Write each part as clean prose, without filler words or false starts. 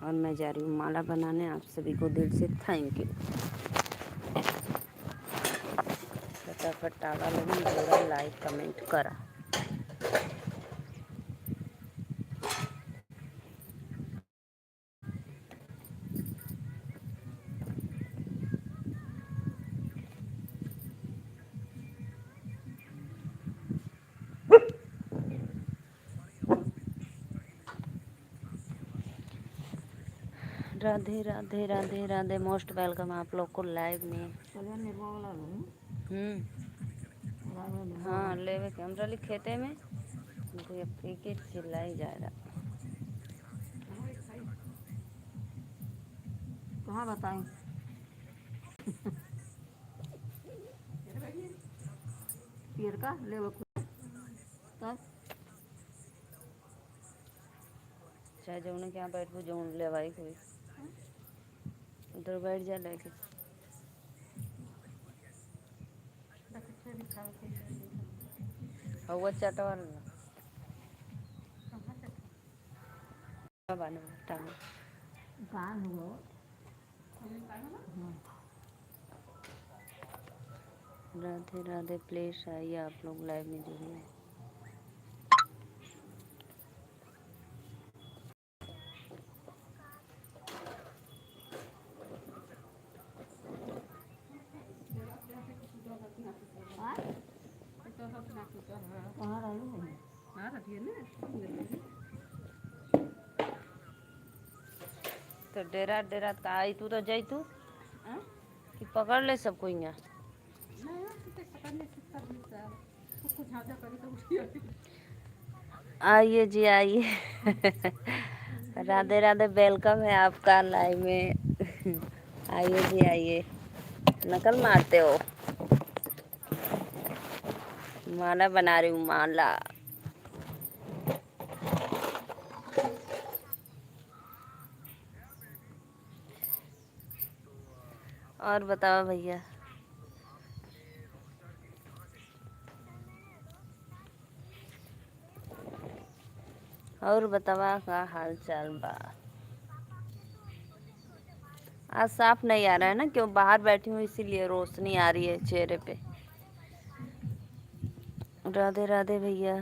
और मैं जा रही हूँ माला बनाने। आप सभी को दिल से थैंक यू। फटाफट ताला लगी, जोड़ा, लाइक कमेंट करा। राधे राधे राधे राधे, मोस्ट वेलकम आप लोग को लाइव में। हाँ लेवे कैमरा लिखेते में के चिल्लाई जा रहा। कहाँ बताएं। पियर का ले तब चाहे जौन क्या बैठ को जौन ले भाई कोई उधर बैठ जा लेके हवा चटवा राधे राधे, प्लीज आइए आप लोग लाइव में जुड़िए। तो डेरा डेरा का आई तू तो जाई तू कि पकड़ ले सबको यहाँ। आइए जी आइए। राधे राधे, वेलकम है आपका लाइव में। आइए जी आइए। नकल मारते हो। माला बना रही हूँ माला। और बताओ भैया। और बतावा का हाल चाल बा। आज साफ नहीं आ रहा है ना, क्यों बाहर बैठी हूँ इसीलिए रोशनी आ रही है चेहरे पे। राधे राधे भैया।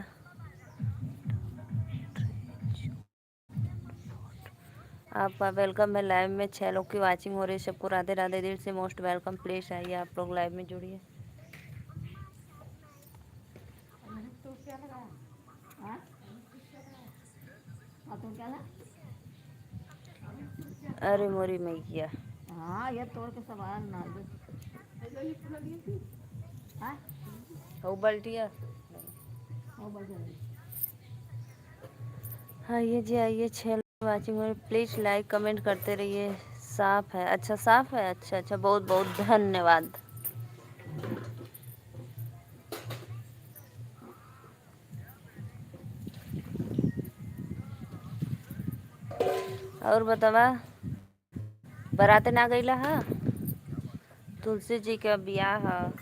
आपका वेलकम है लाइव में। 6 लोग की वाचिंग हो रही है। सबको राधे राधे, दिल से मोस्ट वेलकम। प्लीज आइए आप लोग लाइव में जुड़िए। अरे मोरी मैया, हाँ ये तोड़ के सवाल ना हो बल्टिया। आइए जी आइए। 6 लोग वाचिंग हो रही, प्लीज लाइक कमेंट करते रहिए। साफ है, अच्छा साफ है, अच्छा अच्छा, बहुत बहुत धन्यवाद। और बतावा बराते ना गईला हा। तुलसी जी का ब्याह है।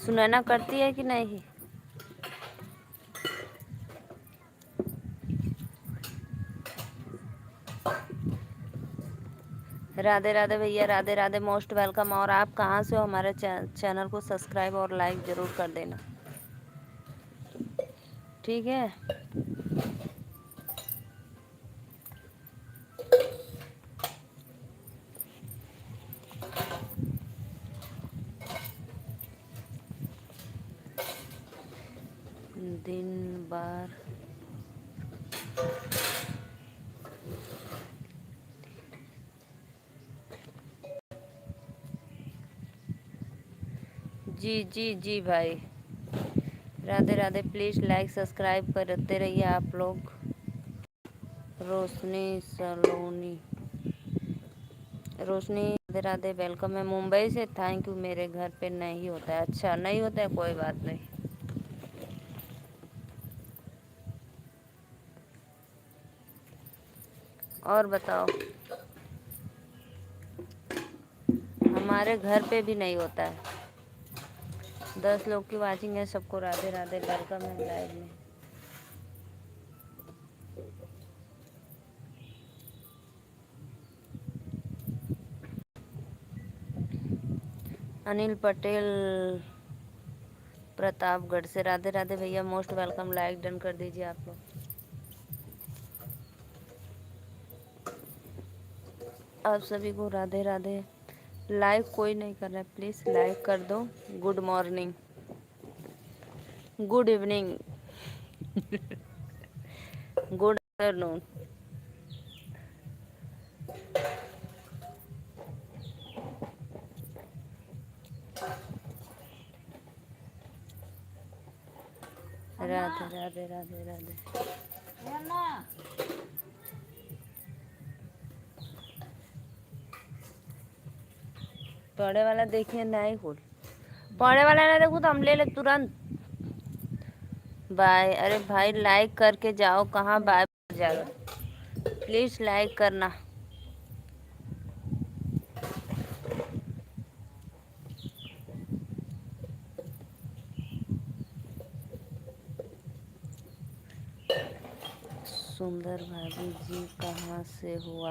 सुनैना करती है कि नहीं। राधे राधे भैया, राधे राधे, मोस्ट वेलकम। और आप कहाँ से हो, हमारे चैनल को सब्सक्राइब और लाइक ज़रूर कर देना, ठीक है। दिन बार जी जी जी भाई। Radhe Radhe, please like subscribe करते रहिए आप लोग। रोशनी सलोनी, रोशनी राधे राधे, वेलकम है मुंबई से। Thank you. मेरे घर पे नहीं होता है। अच्छा नहीं होता है, कोई बात नहीं। और बताओ। हमारे घर पे भी नहीं होता है। 10 लोग की वाचिंग है। सबको राधे राधे, वेलकम है लाइव में। अनिल पटेल प्रतापगढ़ से, राधे राधे भैया, मोस्ट वेलकम। लाइक डन कर दीजिए आप लोग। आप सभी को राधे राधे। लाइक कोई नहीं कर रहा है, प्लीज़ लाइक कर दो। Good morning, good evening, good afternoon. Radhe Radhe Radhe Radhe. पौड़े वाला देखिए नहीं खुल, पौड़े वाला ना देखो तो हम ले ले तुरंत। बाय। अरे भाई लाइक करके जाओ, कहाँ बाय जाएगा, प्लीज़ लाइक करना। सुंदर भाभी जी कहाँ से हुआ?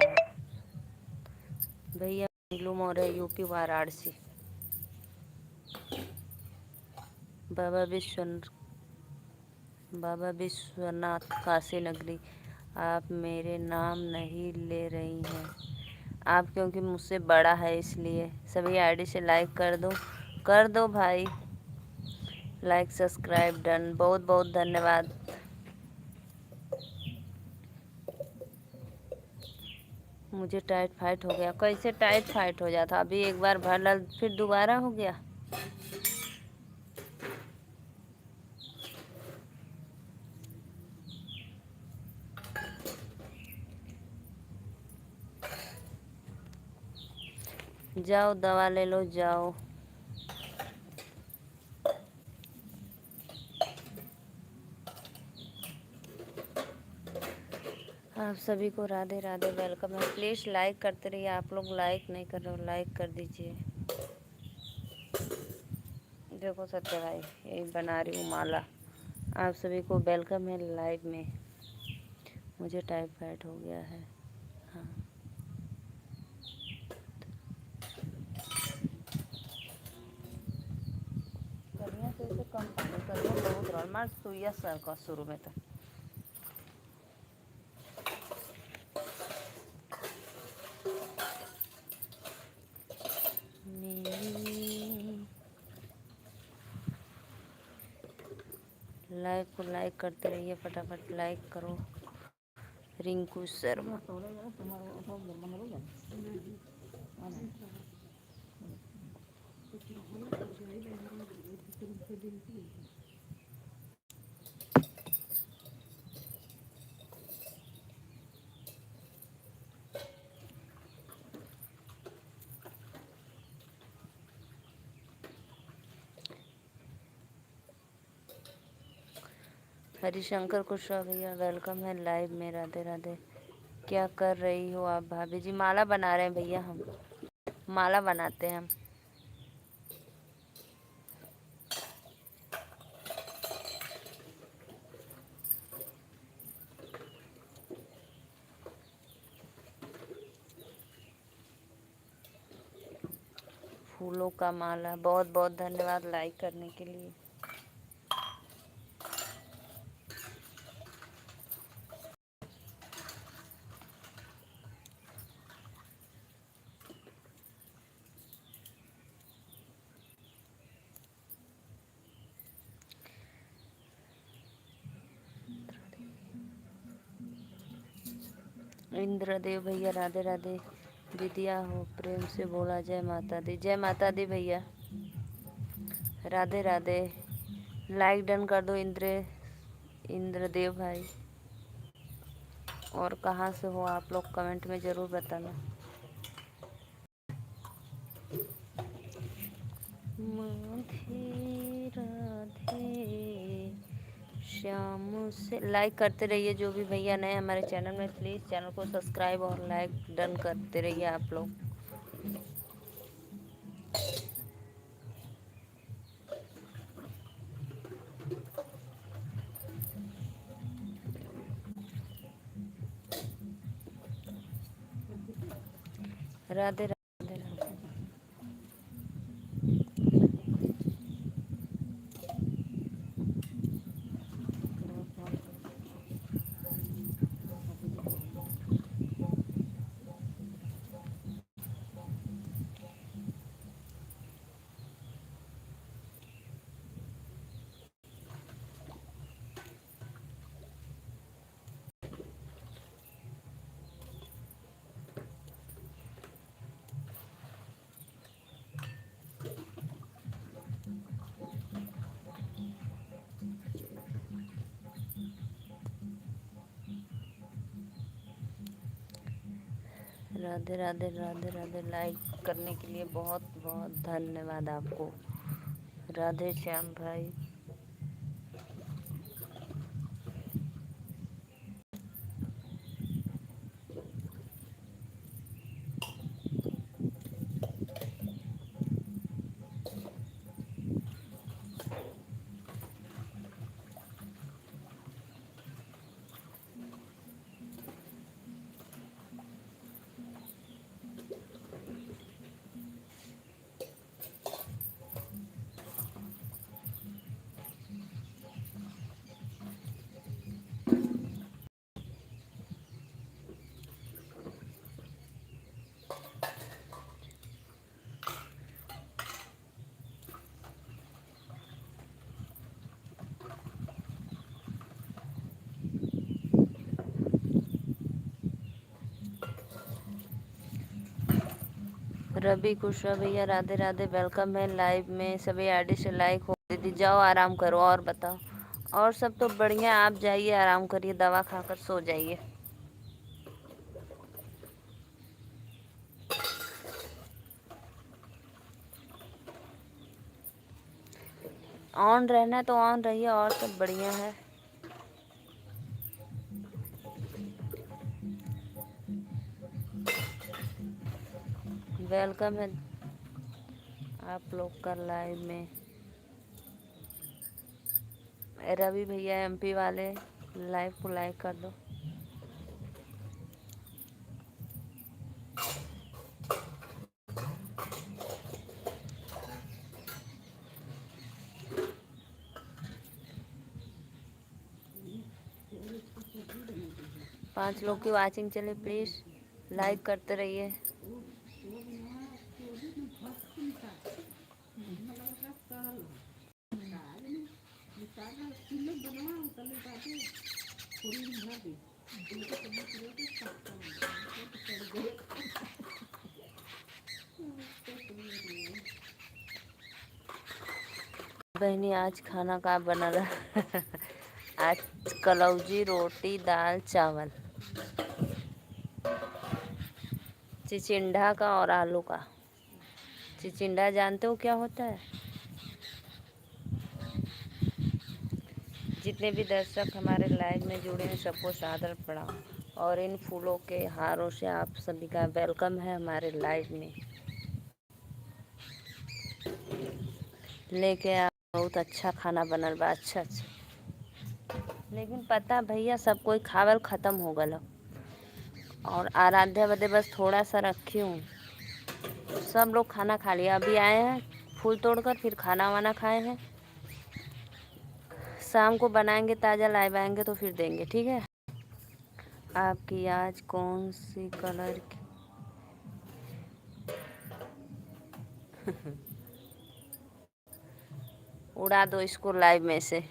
भैया नीलू मौर्य, यूपी वाराणसी। बाबा विश्वनाथ काशी नगरी। आप मेरे नाम नहीं ले रही हैं आप, क्योंकि मुझसे बड़ा है इसलिए। सभी आईडी से लाइक कर दो भाई। लाइक सब्सक्राइब डन, बहुत बहुत धन्यवाद। मुझे टाइट फाइट हो गया। कैसे टाइट फाइट हो जाता? अभी एक बार भर ला फिर दोबारा हो गया। जाओ दवा ले लो, जाओ। आप सभी को राधे राधे, वेलकम है। प्लीज़ लाइक करते रहिए। आप लोग लाइक नहीं कर रहे हो, लाइक कर दीजिए। देखो सत्य भाई, यही बना रही हूँ माला। आप सभी को वेलकम है लाइव में। मुझे टाइफाइड हो गया है। हाँ, करिया से इसे कम पानी करिया बहुत रहा मार सुइया सर का शुरू में तो। लाइक को लाइक करते रहिए, फटाफट लाइक करो। रिंकू शर्मा। हरिशंकर कुशवाहा भैया वेलकम है लाइव में, राधे राधे। क्या कर रही हो आप भाभी जी? माला बना रहे हैं भैया, हम माला बनाते हैं हम। फूलों का माला। बहुत बहुत धन्यवाद लाइक करने के लिए। इंद्रदेव भैया राधे राधे। दीदिया हो प्रेम से बोला जय माता दी। जय माता दी भैया, राधे राधे। लाइक डन कर दो इंद्रदेव भाई। और कहाँ से हो आप लोग कमेंट में ज़रूर बताना। राधे राधे श्याम से। लाइक करते रहिए जो भी भैया नए हमारे चैनल में, प्लीज़ चैनल को सब्सक्राइब और लाइक डन करते रहिए आप लोग। राधे राधे राधे। राधे राधे राधे राधे। लाइक करने के लिए बहुत बहुत धन्यवाद आपको। राधे श्याम भाई। रवि कुशवा भैया राधे राधे, वेलकम है लाइव में। सभी आईडी से लाइक हो। दीदी जाओ आराम करो और बताओ। और सब तो बढ़िया, आप जाइए आराम करिए, दवा खाकर सो जाइए। ऑन रहना तो ऑन रहिए, और सब बढ़िया है। वेलकम है आप लोग का लाइव में। रवि भैया एमपी वाले, लाइव को लाइक कर दो। पांच लोग की वाचिंग चले, प्लीज लाइक करते रहिए। बहनी आज खाना का बना रहा आज कलौजी, रोटी, दाल, चावल, चिचिंडा का और आलू का। चिचिंडा जानते हो क्या होता है? जितने भी दर्शक हमारे लाइव में जुड़े हैं सबको सादर प्रणाम, और इन फूलों के हारों से आप सभी का वेलकम है हमारे लाइव में। लेके आप बहुत अच्छा खाना बनल बा, अच्छा अच्छा। लेकिन पता भैया सब कोई खावल ख़त्म हो गल, और आराध्या बदे बस थोड़ा सा रखी हूँ। सब लोग खाना खा लिया, अभी आए हैं फूल तोड़कर, फिर खाना वाना खाए हैं। शाम को बनाएंगे, ताज़ा लाइव आएंगे तो फिर देंगे, ठीक है। आपकी आज कौन सी कलर की उड़ा दो इसको लाइव में से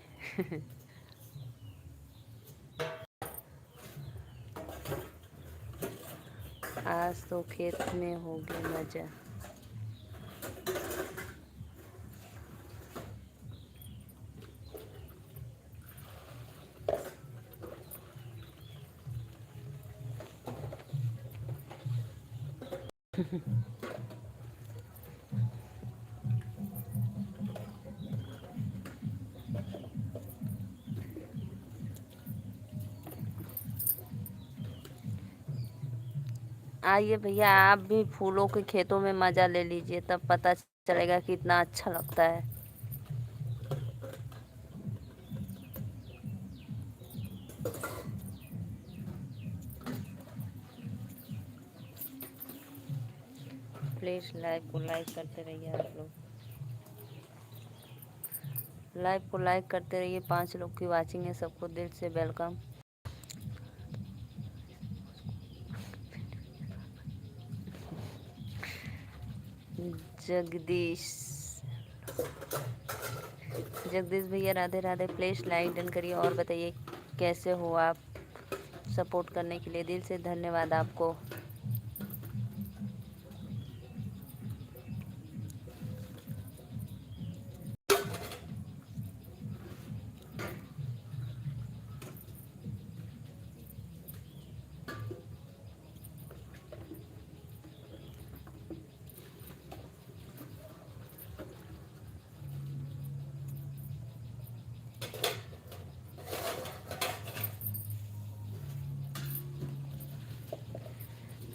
आज तो खेत में होगी मजा। आइए भैया आप भी फूलों के खेतों में मज़ा ले लीजिए, तब पता चलेगा कि कितना अच्छा लगता है। प्लीज़ लाइव को लाइक करते रहिए आप लोग, लाइव को लाइक करते रहिए। 5 लोग की वाचिंग है, सबको दिल से वेलकम। जगदीश जगदीश भैया Radhe Radhe, please like done करिए और बताइए कैसे हो आप। सपोर्ट करने के लिए दिल से धन्यवाद आपको।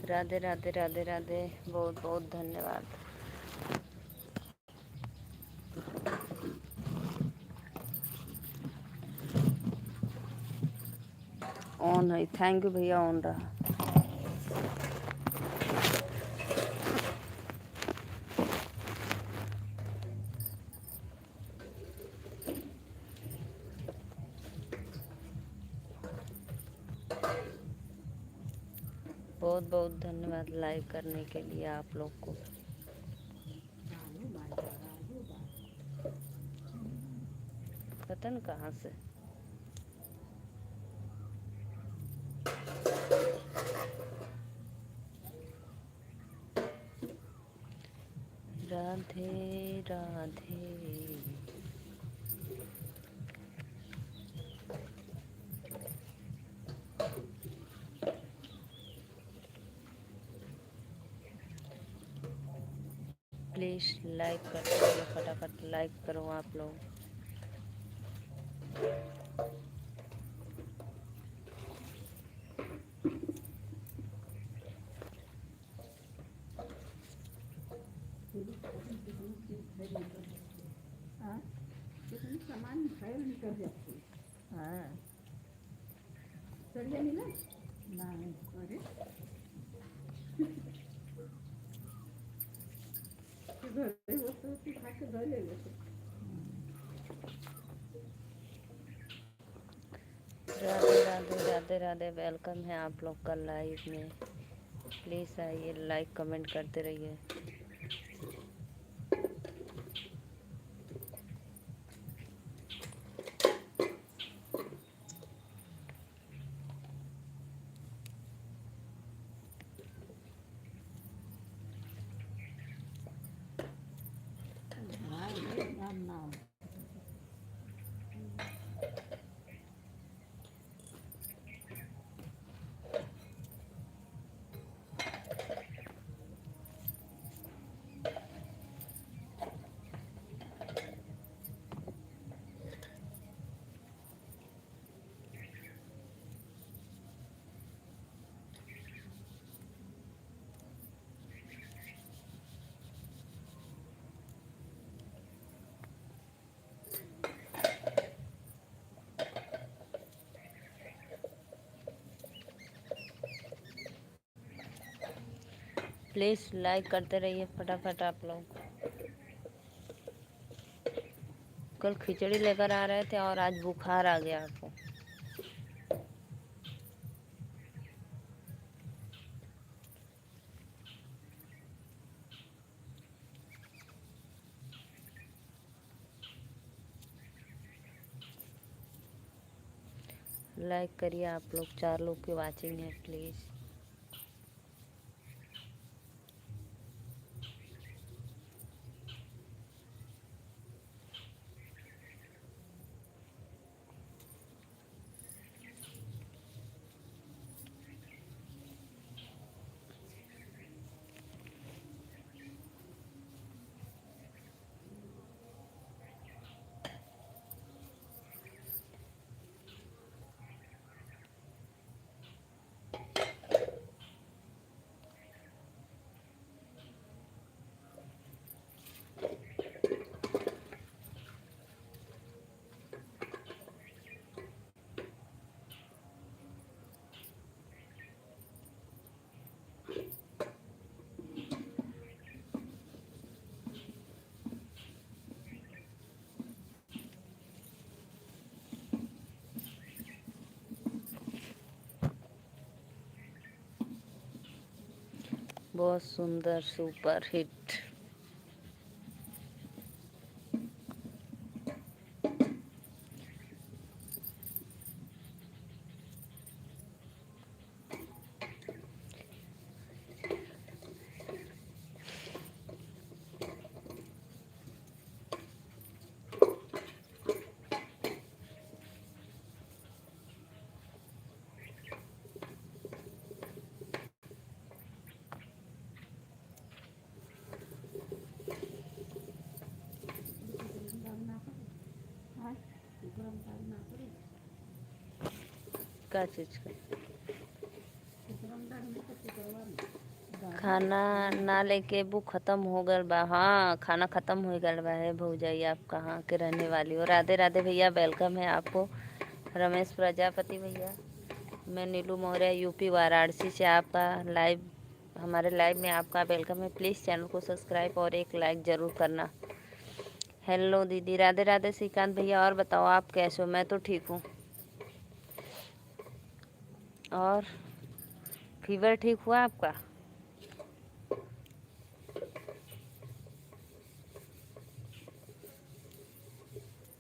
राधे राधे राधे राधे, बहुत बहुत धन्यवाद। ऑन है, थैंक यू भैया, ऑन रहा। बहुत बहुत धन्यवाद लाइक करने के लिए आप लोग को। पता नहीं कहाँ से। राधे राधे। प्लीज़ लाइक करते रहिए, फटाफट लाइक करो आप लोग। सामान निकल जाती। हाँ, चलिए मिला ना। अरे वो तो खा के घर ले लेते। राधे राधे राधे राधे, वेलकम है आप लोग का लाइव में। प्लीज़ आइए, लाइक कमेंट करते रहिए। प्लीज़ लाइक करते रहिए फटाफट आप लोग। कल खिचड़ी लेकर आ रहे थे और आज बुखार आ गया आपको। लाइक करिए आप लोग, 4 लोग की वाचिंग है प्लीज़। बहुत सुंदर, सुपर हिट। क्या चीज़ का? चिकन में कच्ची करवा ली। खाना ना लेके वो ख़त्म हो गल बा। हाँ, खाना ख़त्म हो गल बा है भौजाई। आप कहाँ के रहने वाली हो? राधे राधे भैया, वेलकम है आपको। रमेश प्रजापति भैया, मैं नीलू मौर्य यूपी वाराणसी से आपका लाइव, हमारे लाइव में आपका वेलकम है। प्लीज़ चैनल को सब्सक्राइब और एक लाइक ज़रूर करना। हेलो दीदी, राधे राधे श्रीकांत भैया। और बताओ आप कैसे हो? मैं तो ठीक हूँ। और फीवर ठीक हुआ आपका?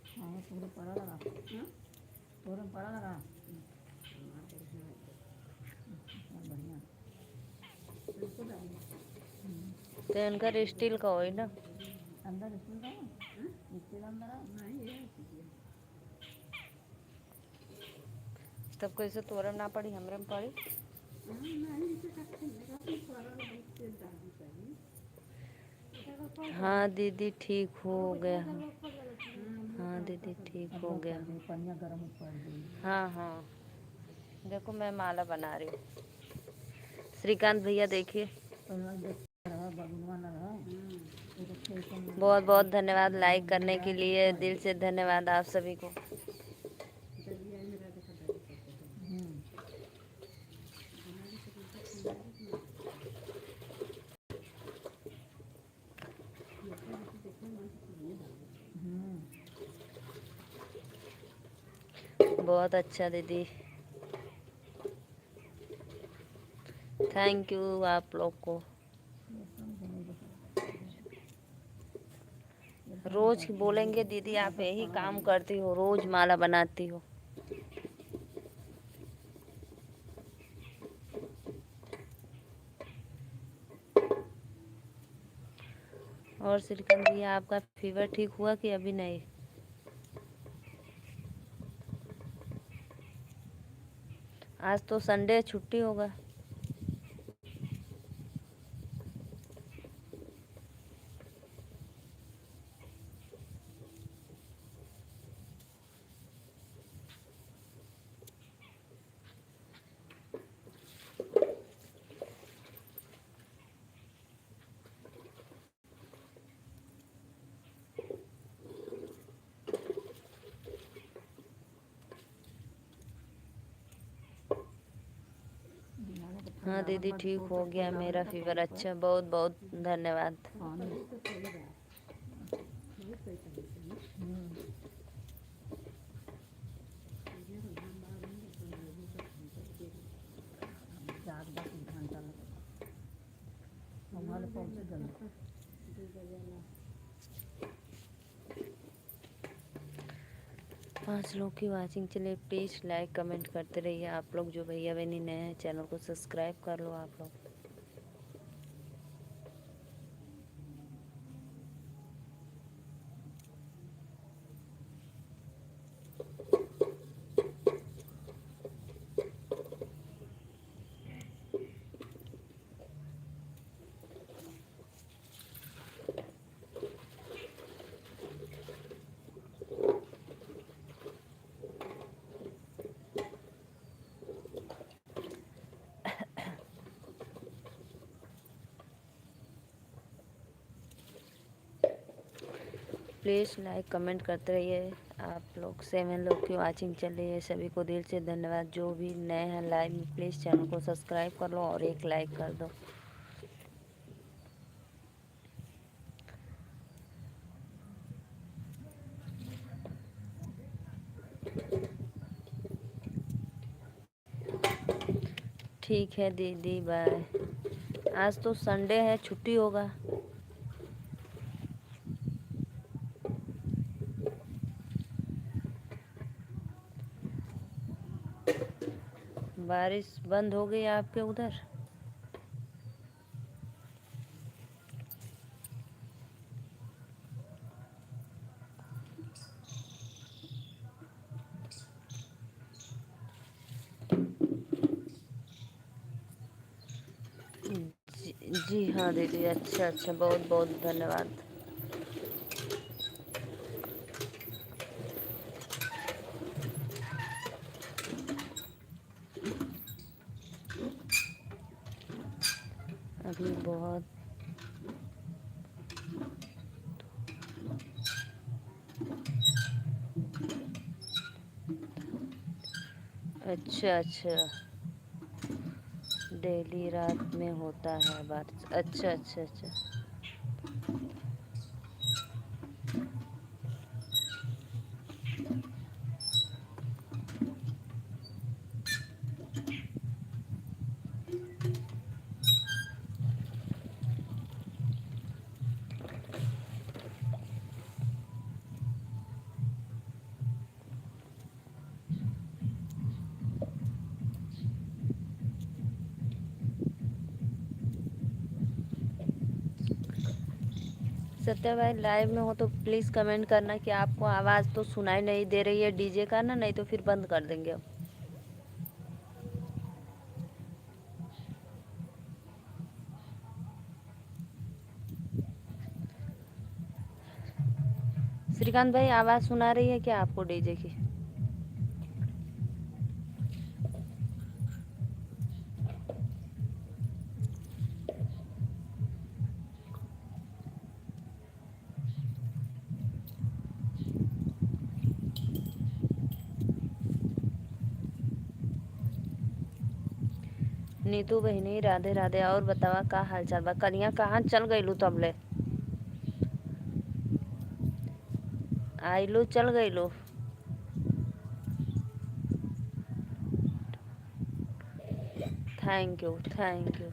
हाँ पूरे पड़ा लगा। पूरे पड़ा लगा। बढ़िया। बिल्कुल तो इनका स्टील का हो ना? अंदर स्कूल का स्कूल अंदर नहीं है। तब कैसे तोरम ना पड़ी, हमरे में पड़ी। हाँ दीदी ठीक हो गया हूँ। हाँ दीदी ठीक हो गया हूँ। पनिया गर्म पड़ गई। हाँ हाँ, देखो मैं माला बना रही हूँ। श्रीकांत भैया देखिए, बहुत बहुत धन्यवाद लाइक करने के लिए। दिल से धन्यवाद आप सभी को। बहुत अच्छा दीदी, थैंक यू आप लोग को। रोज बोलेंगे दीदी आप यही काम करती हो, रोज माला बनाती हो। और श्रीकांत भैया, आपका फीवर ठीक हुआ कि अभी नहीं? आज तो संडे, छुट्टी होगा। हाँ दीदी ठीक हो गया मेरा फीवर। अच्छा, बहुत बहुत धन्यवाद। पाँच लोग की वाचिंग चलिए। प्लीज़ लाइक कमेंट करते रहिए आप लोग। जो भैया बहनी नए हैं चैनल को सब्सक्राइब कर लो आप लोग। प्लीज़ लाइक कमेंट करते रहिए आप लोग। 7 लोग की वाचिंग चल रही है, सभी को दिल से धन्यवाद। जो भी नए हैं लाइव में प्लीज़ चैनल को सब्सक्राइब कर लो और एक लाइक कर दो। ठीक है दीदी, बाय। आज तो संडे है, छुट्टी होगा। बारिश बंद हो गई आपके उधर? जी हाँ दीदी, अच्छा अच्छा, बहुत बहुत धन्यवाद। अभी बहुत अच्छा अच्छा, डेली रात में होता है बारिश। अच्छा अच्छा अच्छा। सत्या भाई लाइव में हो तो प्लीज़ कमेंट करना कि आपको आवाज़ तो सुनाई नहीं दे रही है डीजे का ना, नहीं तो फिर बंद कर देंगे अब। श्रीकांत भाई आवाज़ सुना रही है क्या आपको डीजे की? नीतू बहिनी राधे राधे। और बतावा का हाल चाल बा? कनिया कहाँ चल गईलू तबले? आइलू चल गईलू? Thank you thank you.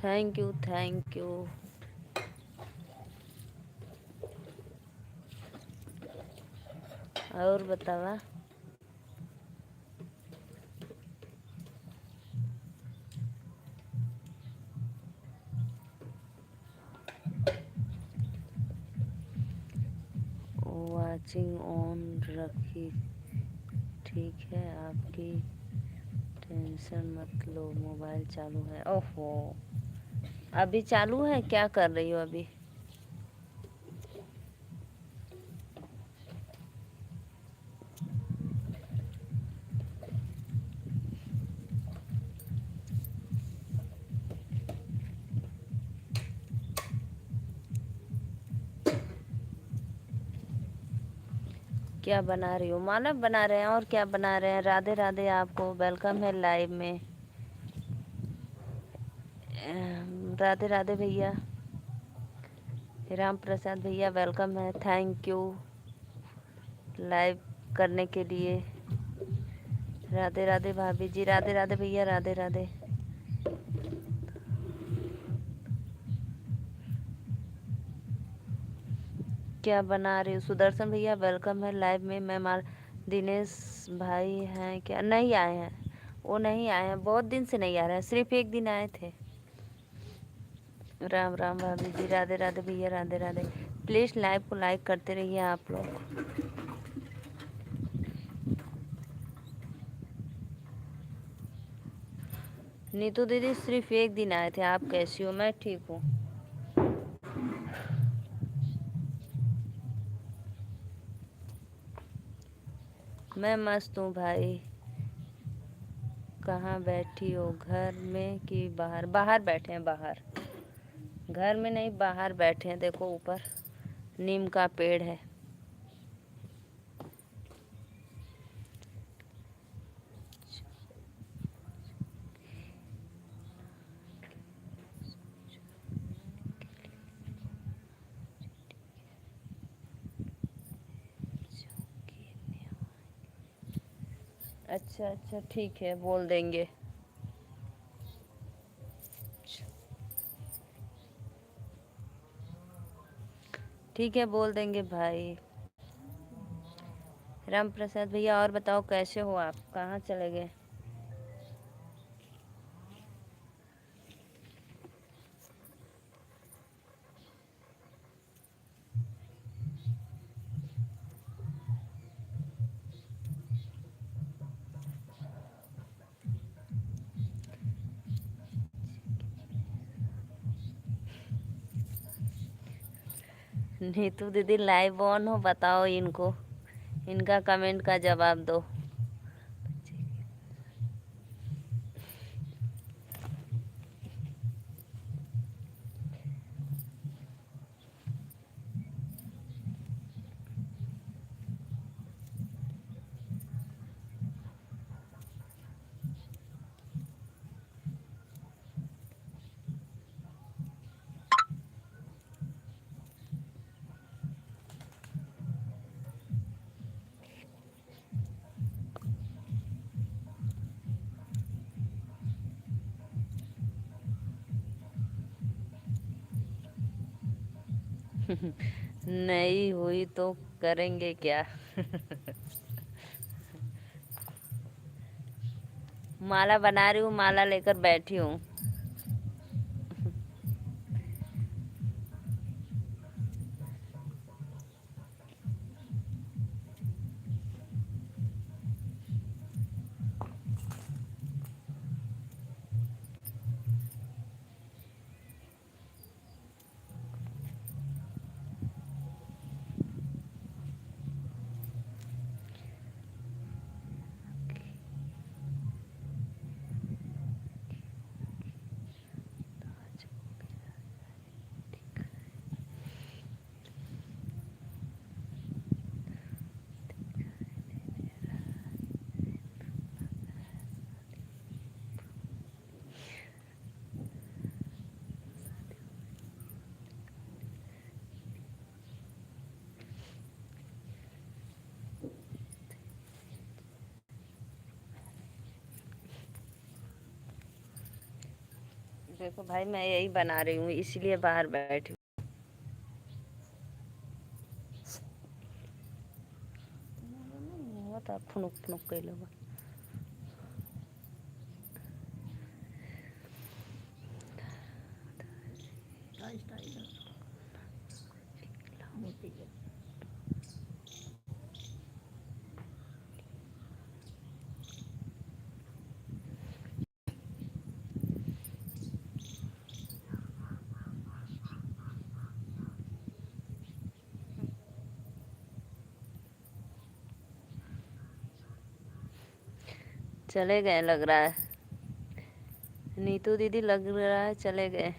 Thank you thank you. और बतावा। वाचिंग ऑन रखी। ठीक है, आपकी टेंशन मत लो, मोबाइल चालू है। ओहो, अभी चालू है? क्या कर रही हो अभी? क्या बना रही हो? मानव बना रहे हैं। और क्या बना रहे हैं? राधे राधे, आपको वेलकम है लाइव में। राधे राधे भैया। राम प्रसाद भैया वेलकम है, थैंक यू लाइव करने के लिए। राधे राधे भाभी जी। राधे राधे भैया। राधे राधे। क्या बना रही हो? सुदर्शन भैया वेलकम है लाइव में। मैं मार दिनेश भाई हैं क्या? नहीं आए हैं, वो नहीं आए हैं, बहुत दिन से नहीं आ रहे हैं, सिर्फ एक दिन आए थे। राम राम भाभी जी। राधे राधे भैया। राधे राधे। प्लीज़ लाइव को लाइक करते रहिए आप लोग। नीतू दीदी सिर्फ एक दिन आए थे। आप कैसी हो? मैं ठीक हूँ। मैं मस्त हूँ भाई। कहाँ बैठी हो? घर में कि बाहर? बाहर बैठे हैं, बाहर। घर में नहीं, बाहर बैठे हैं। देखो ऊपर नीम का पेड़ है। अच्छा अच्छा, ठीक है, बोल देंगे। ठीक है, बोल देंगे भाई। राम प्रसाद भैया और बताओ कैसे हो आप? कहाँ चले गए? नीतू दीदी लाइव ऑन हो, बताओ इनको, इनका कमेंट का जवाब दो। नहीं हुई तो करेंगे क्या। माला बना रही हूँ, माला लेकर बैठी हूँ। देखो भाई, मैं यही बना रही हूँ, इसलिए बाहर बैठी हूँ। फुनुक फुनुक कर लो। चले गए लग रहा है, नीतू दीदी लग रहा है चले गए।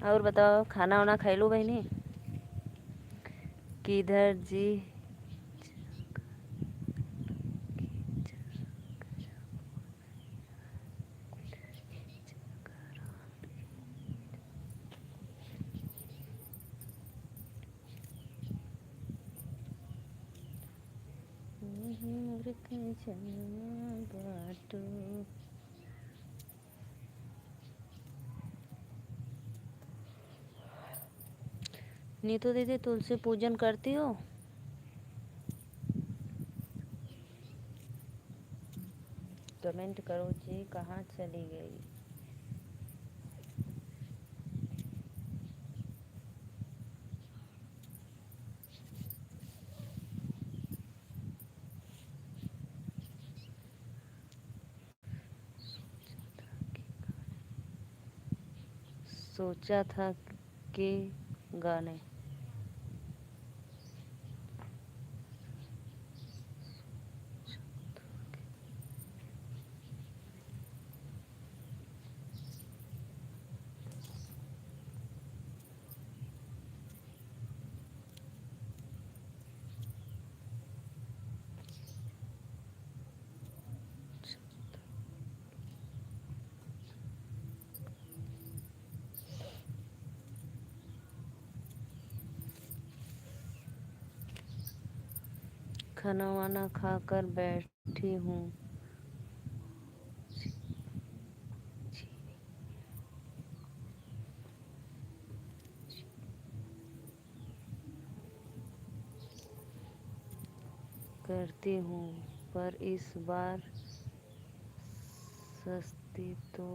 और बताओ, खाना वाना खाई लो बहनी। किधर जी। बाटो नीतू दीदी, तुलसी पूजन करती हो? कमेंट करो जी, कहाँ चली गई। सोचा था कि गाने खाना वाना खाकर बैठी हूँ। करती हूँ, पर इस बार सस्ती तो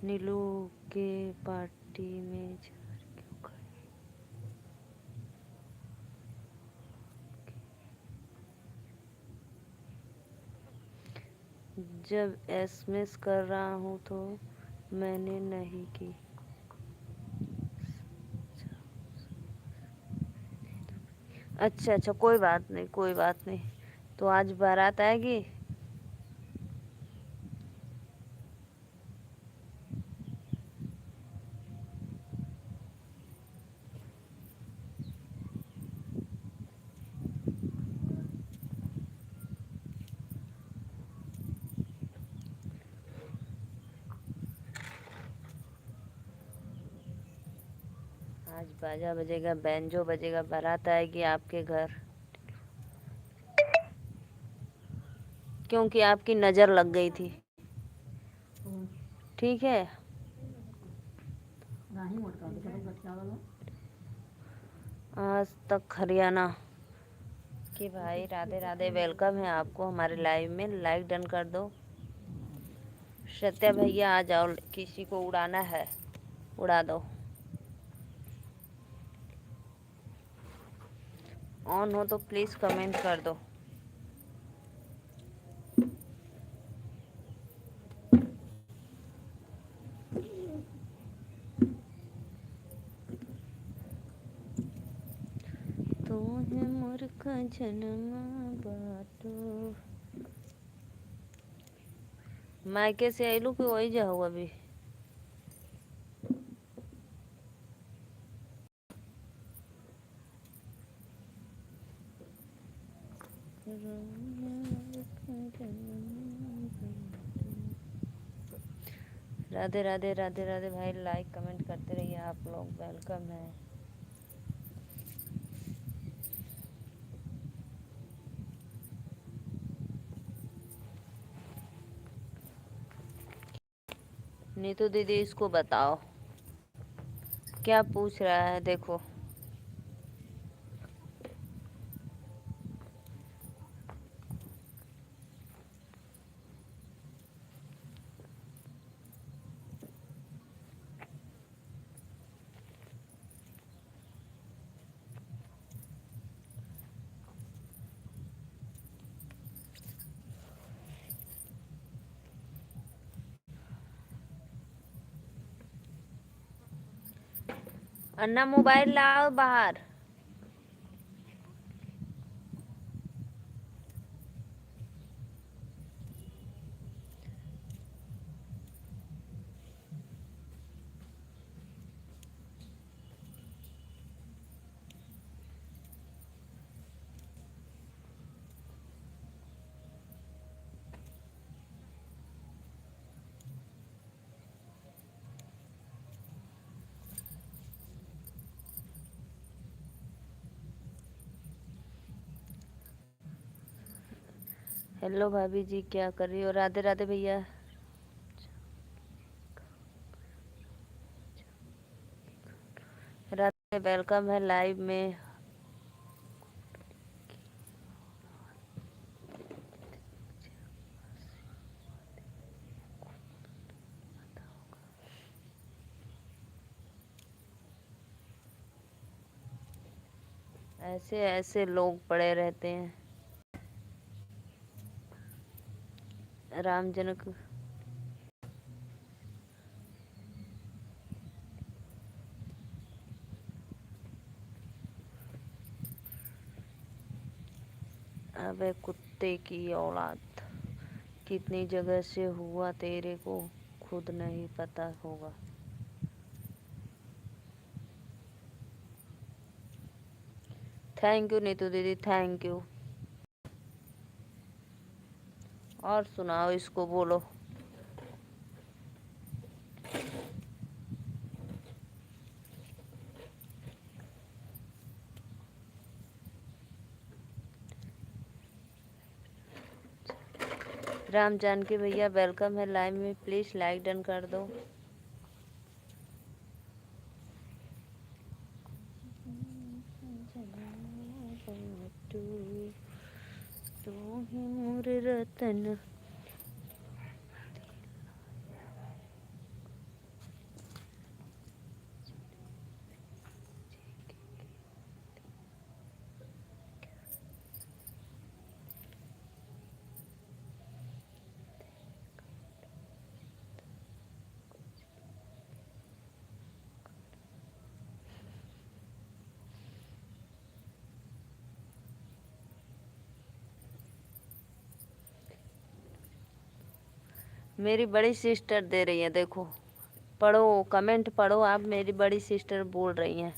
नीलू के पार्टी में क्यों गए? जब एसएमएस कर रहा हूँ तो मैंने नहीं की। अच्छा अच्छा, कोई बात नहीं कोई बात नहीं। तो आज बारात आएगी? आज बाजा बजेगा, बैंजो बजेगा, बारात आएगी आपके घर, क्योंकि आपकी नज़र लग गई थी। तो ठीक है। राही मोटका तो कदम कट क्या वाला आज तक हरियाणा कि भाई राधे राधे, वेलकम है आपको हमारे लाइव में। लाइक डन कर दो। सत्या भैया आ जाओ, किसी को उड़ाना है उड़ा दो। ऑन हो तो प्लीज़ कमेंट कर दो। तो है मोर का जन्मा बाटो। मायके से आइलू कि वही जाओ अभी? राधे राधे राधे राधे भाई, लाइक कमेंट करते रहिए आप लोग, वेलकम है। नीतू दीदी इसको बताओ क्या पूछ रहा है, देखो। अन्ना मोबाइल लाओ बाहर। हेलो भाभी जी, क्या कर रही हो? राधे राधे भैया। राधे, वेलकम है लाइव में। ऐसे ऐसे लोग पड़े रहते हैं। रामजनक अबे कुत्ते की औलाद, कितनी जगह से हुआ तेरे को खुद नहीं पता होगा। थैंक यू नीतू दीदी, थैंक यू। और सुनाओ, इसको बोलो। राम जानकी भैया, वेलकम है लाइव में, प्लीज़ लाइक डन कर दो। तू ही मोर रतन। मेरी बड़ी सिस्टर दे रही है, देखो पढ़ो, कमेंट पढ़ो आप। मेरी बड़ी सिस्टर बोल रही हैं।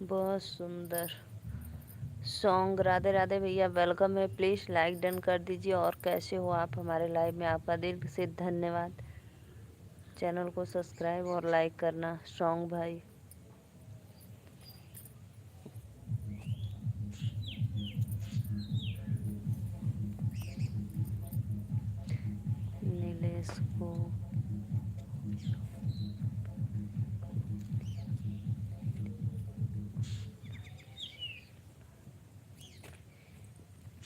बहुत सुंदर सॉन्ग। राधे राधे भैया, वेलकम है। प्लीज़ लाइक डन कर दीजिए। और कैसे हो आप हमारे लाइव में? आपका दिल से धन्यवाद। चैनल को सब्सक्राइब और लाइक करना। सॉन्ग भाई, नीलेश को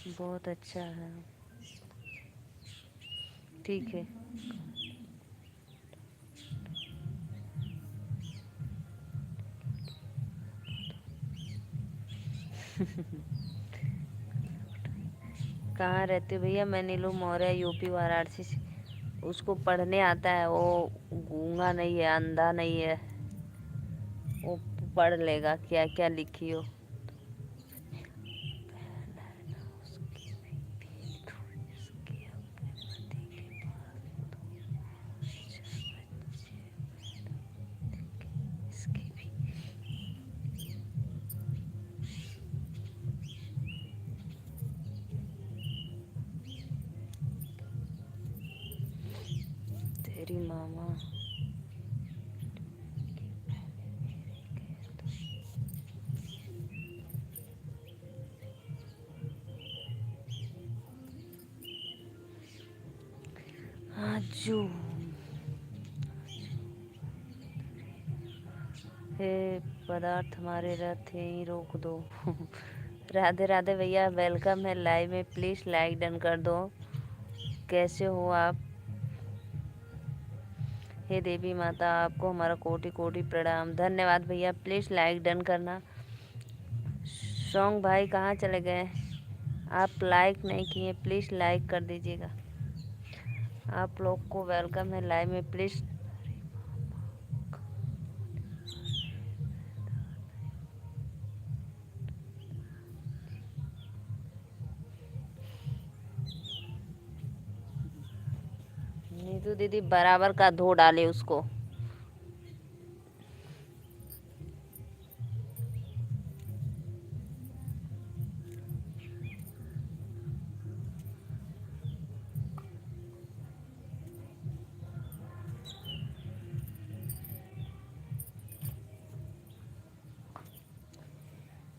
बहुत अच्छा है। ठीक है। कहाँ रहते हो भैया? मैं नीलू मौर्य, यूपी वाराणसी से। उसको पढ़ने आता है, वो गूंगा नहीं है, अंधा नहीं है, वो पढ़ लेगा क्या क्या लिखी हो। तेरी मामा आजू। हे पदार्थ हमारे रथ यहीं रोक दो। राधे राधे भैया, वेलकम है लाइव में। प्लीज़ लाइक डन कर दो। कैसे हो आप? हे देवी माता, आपको हमारा कोटि कोटि प्रणाम। धन्यवाद भैया। प्लीज़ लाइक डन करना। सॉन्ग भाई कहाँ चले गए? आप लाइक नहीं किए, प्लीज़ लाइक कर दीजिएगा। आप लोग को वेलकम है लाइव में। प्लीज़ नीतू दीदी बराबर का धो डाले उसको।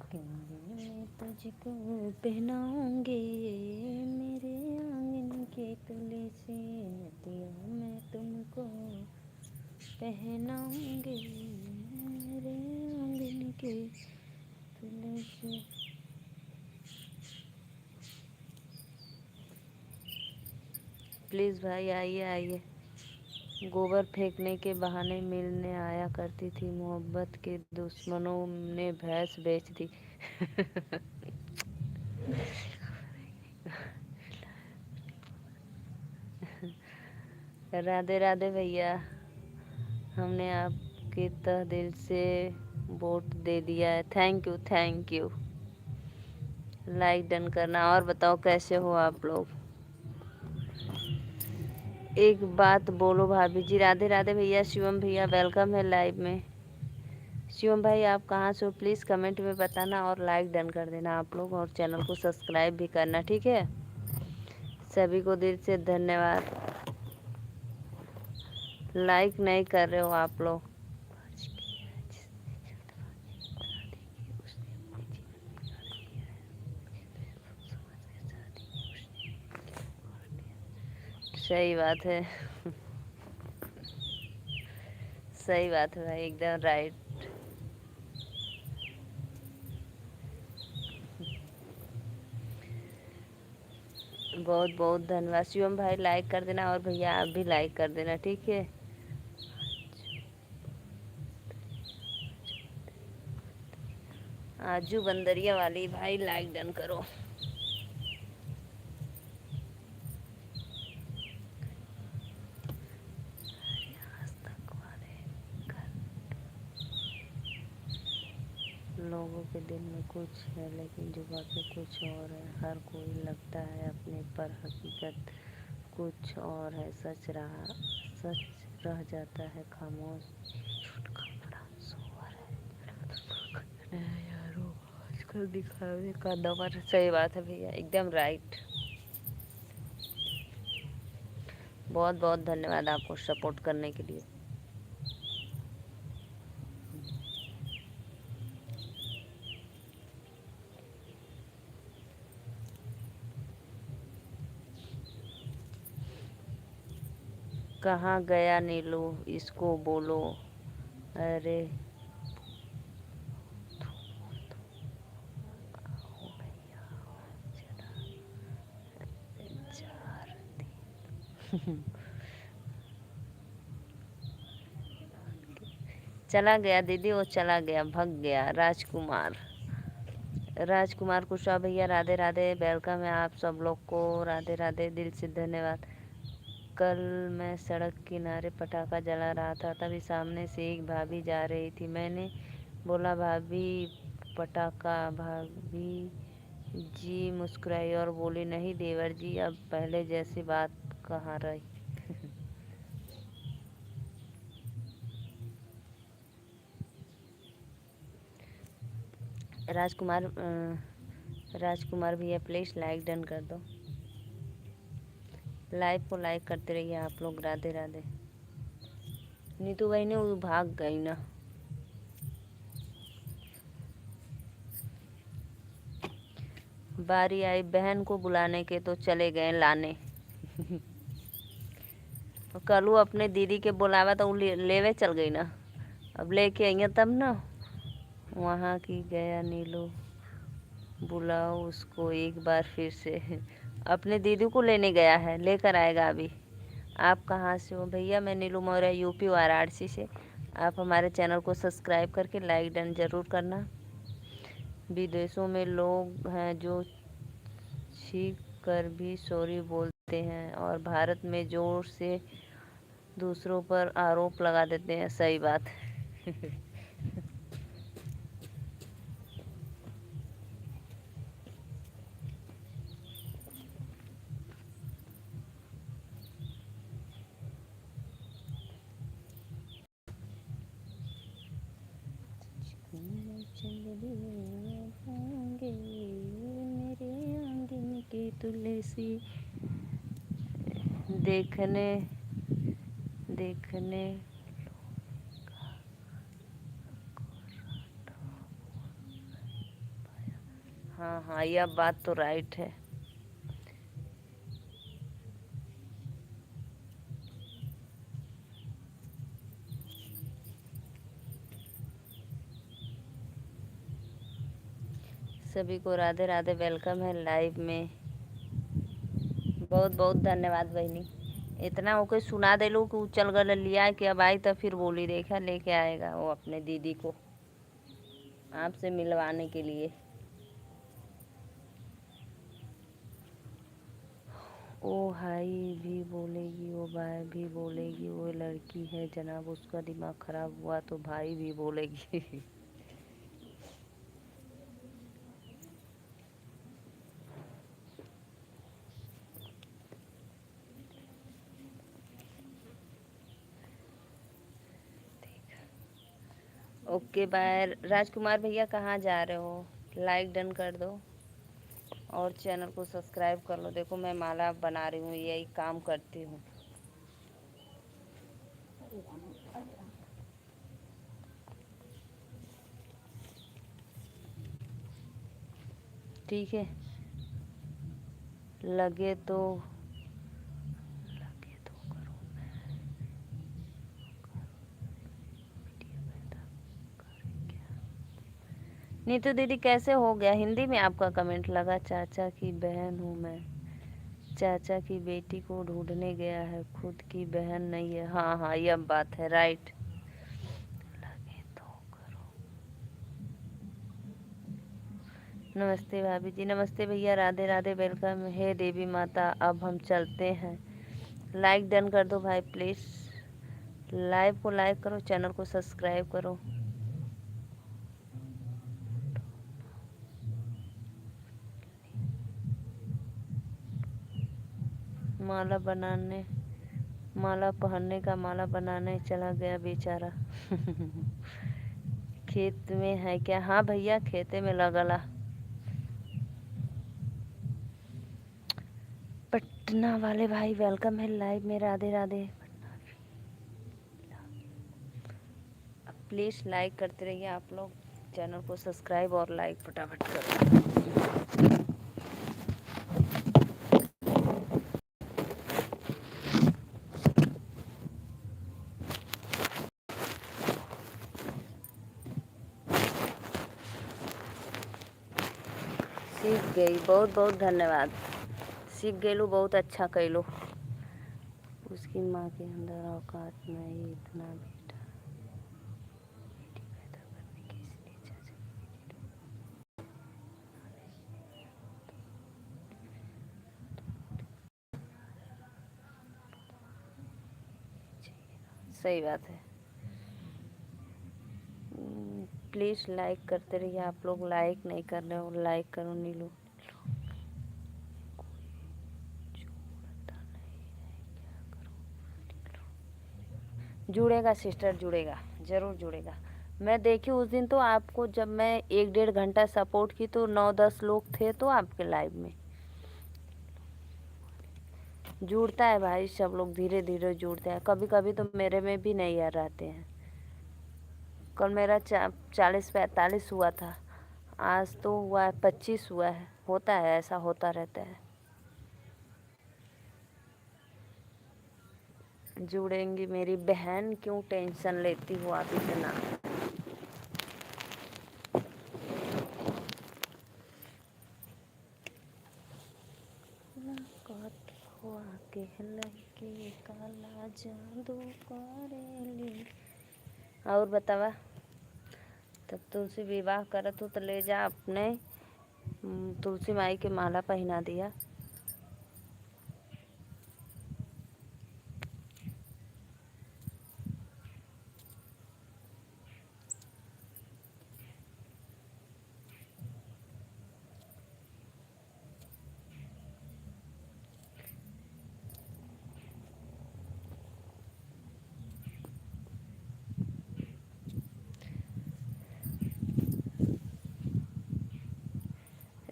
कंगन में तुझको पहनाऊंगी, मेरे आंगन के तले से नदिया मैं तुमको पहनाऊंगी, मेरे आंगन के तले से। प्लीज़ भाई आइए आइए। गोबर फेंकने के बहाने मिलने आया करती थी, मोहब्बत के दुश्मनों ने भैंस बेच दी। राधे राधे भैया, हमने आपके तह दिल से वोट दे दिया है। Thank you thank you. Like done करना। और बताओ कैसे हो आप लोग? एक बात बोलो भाभी जी। राधे राधे भैया। शिवम भैया वेलकम है लाइव में। शिवम भाई आप कहाँ से हो? प्लीज़ कमेंट में बताना और लाइक डन कर देना आप लोग, और चैनल को सब्सक्राइब भी करना, ठीक है? सभी को दिल से धन्यवाद। लाइक नहीं कर रहे हो आप लोग। सही बात है। सही बात है भाई, एकदम राइट। बहुत बहुत धन्यवाद शिवम भाई, लाइक कर देना, और भैया आप भी लाइक कर देना, ठीक है। आजू बंदरिया वाली भाई लाइक डन करो। लोगों के दिल में कुछ है लेकिन जुबा पे कुछ और है। हर कोई लगता है अपने पर हकीकत कुछ और है। सच रह जाता है खामोश। झूठ का बड़ा सुअर है यारो, आजकल दिखावे का दौर। सही बात है भैया, एकदम राइट। बहुत बहुत धन्यवाद आपको सपोर्ट करने के लिए। कहाँ गया नीलू, इसको बोलो। अरे चला गया दीदी, वो चला गया, भग गया। राजकुमार, राजकुमार कुशवाहा भैया राधे राधे, वेलकम है आप सब लोग को। राधे राधे, दिल से धन्यवाद। कल मैं सड़क किनारे पटाखा जला रहा था, तभी सामने से एक भाभी जा रही थी। मैंने बोला भाभी पटाखा। भाभी जी मुस्कुराई और बोली नहीं देवर जी, अब पहले जैसी बात कहाँ रही। राजकुमार राजकुमार भैया प्लीज़ लाइक डन कर दो। लाइव को लाइक करते रहिए आप लोग। राधे राधे। नीतू भाई ने वो भाग गई ना। बारी आई बहन को बुलाने के तो चले गए लाने। कल वो अपने दीदी के बुलावा तो लेवे चल गई ना। अब लेके आई तब ना। वहाँ की गया नीलू, बुलाओ उसको एक बार फिर से। अपने दीदी को लेने गया है, लेकर आएगा अभी। आप कहाँ से हो भैया? मैं नीलू मौर्य, यूपी वाराणसी से। आप हमारे चैनल को सब्सक्राइब करके लाइक डन ज़रूर करना। विदेशों में लोग हैं जो छींक कर भी सॉरी बोलते हैं, और भारत में जोर से दूसरों पर आरोप लगा देते हैं। सही बात। मेरे आंगन की तुलसी देखने देखने। हाँ हाँ, यह बात तो राइट है। सभी को राधे राधे, वेलकम है लाइव में। बहुत बहुत धन्यवाद बहनी। इतना ओके सुना दे लो कि चल गल लिया कि अब आई तो फिर बोली देखा लेके आएगा वो अपने दीदी को आपसे मिलवाने के लिए। ओ हाई भी बोलेगी, वो भाई भी बोलेगी, वो लड़की है जनाब, उसका दिमाग खराब हुआ तो भाई भी बोलेगी। Okay bye. राजकुमार भैया कहाँ जा रहे हो? लाइक डन कर दो और चैनल को सब्सक्राइब कर लो। देखो मैं माला बना रही हूँ, यही काम करती हूँ। ठीक है, लगे तो करो। नीतू दीदी कैसे हो गया? हिंदी में आपका कमेंट लगा। चाचा की बहन हूँ मैं, चाचा की बेटी को ढूंढने गया है, खुद की बहन नहीं है। हाँ हाँ, यह बात है, राइट। लगे तो करो। नमस्ते भाभी जी। नमस्ते भैया, राधे राधे, वेलकम है देवी माता। अब हम चलते हैं। लाइक डन कर दो भाई प्लीज़। लाइव को लाइक करो, चैनल को सब्सक्राइब करो। माला पहनने का माला बनाने चला गया बेचारा। खेत में है क्या? हाँ भैया, खेते में लगला। पटना वाले भाई वेलकम है लाइव में, राधे राधे। प्लीज़ लाइक करते रहिए आप लोग, चैनल को सब्सक्राइब और लाइक फटाफट करो। सीख गई, बहुत बहुत धन्यवाद। सीख गई, बहुत अच्छा कैलो। उसकी माँ के अंदर औकात नहीं इतना बेटा, बेटी पैदा करने की, इसलिए चाचा सही बात है। प्लीज़ लाइक करते रहिए आप लोग। लाइक नहीं कर रहे हो, लाइक करो नीलू। जुड़ेगा सिस्टर, जुड़ेगा, ज़रूर जुड़ेगा। मैं देखी उस दिन तो आपको, जब मैं 1-1.5 घंटा सपोर्ट की तो 9-10 लोग थे तो आपके लाइव में। जुड़ता है भाई, सब लोग धीरे धीरे जुड़ते हैं। कभी कभी तो मेरे में भी नहीं आ रहते हैं। कल मेरा 40-45 हुआ था, आज तो हुआ है 25 हुआ है। होता है, ऐसा होता रहता है। जुड़ेंगी मेरी बहन, क्यों टेंशन लेती हो आप इतना? काला जादू करेली। और बतावा, तब तुलसी विवाह करत हो तो ले जा अपने तुलसी माई के माला पहना दिया।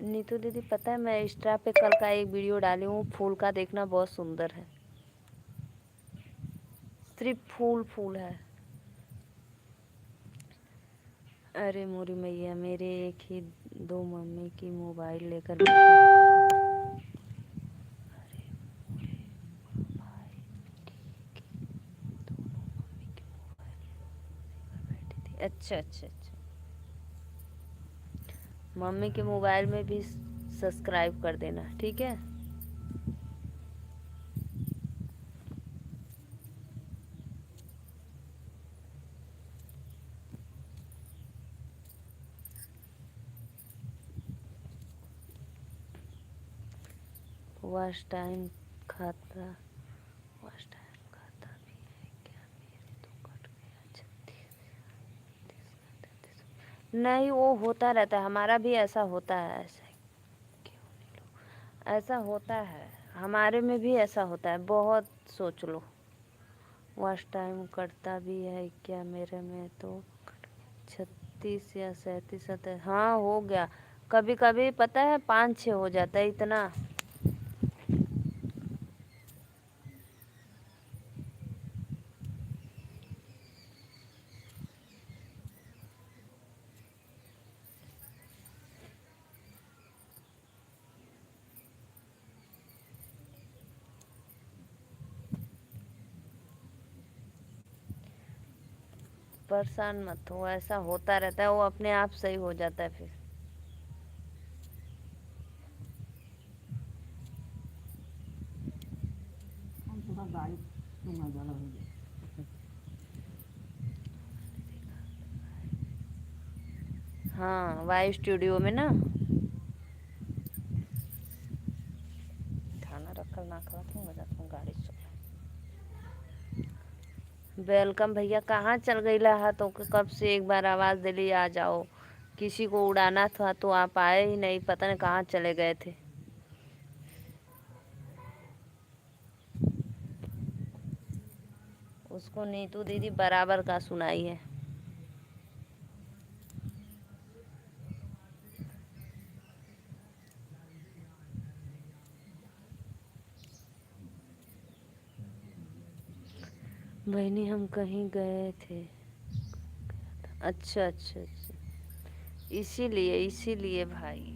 नीतू दीदी, पता है मैं इंस्टा पे कल का एक वीडियो डाली हूँ, फूल का, देखना बहुत सुंदर है। सिर्फ फूल फूल है। अरे मोरी मैया, मेरे एक ही दो मम्मी की मोबाइल लेकर बैठी। अरे मोरे भाई की दोनों मम्मी की मोबाइल लेकर बैठी थी। अच्छा अच्छा अच्छा, मम्मी के मोबाइल में भी सब्सक्राइब कर देना, ठीक है। वॉच टाइम खाता भी है क्या? मेरे तो कट गया 36। नहीं, वो होता रहता है, हमारा भी ऐसा होता है। ऐसा क्यों नहीं लो, ऐसा होता है, हमारे में भी ऐसा होता है। बहुत सोच लो। वॉच टाइम कटता भी है क्या? मेरे में तो 36 या 37। हाँ हो गया, कभी कभी पता है 5-6 हो जाता है इतना। परेशान मत हो, ऐसा होता रहता है, वो अपने आप सही हो जाता है फिर। हम थोड़ा गाड़ी तुम्हारा ज़्यादा हो गया। हाँ, वाई स्टूडियो में ना खाना रखल ना खा क्यों मजा तुम गाड़ी से। वेलकम भैया, कहाँ चल गई हा? तो कब से एक बार आवाज़ दिली आ जाओ, किसी को उड़ाना था तो आप आए ही नहीं, पता नहीं कहाँ चले गए थे। उसको नीतू दीदी बराबर का सुनाई है। बहनी हम कहीं गए थे। अच्छा अच्छा अच्छा, इसीलिए इसीलिए भाई।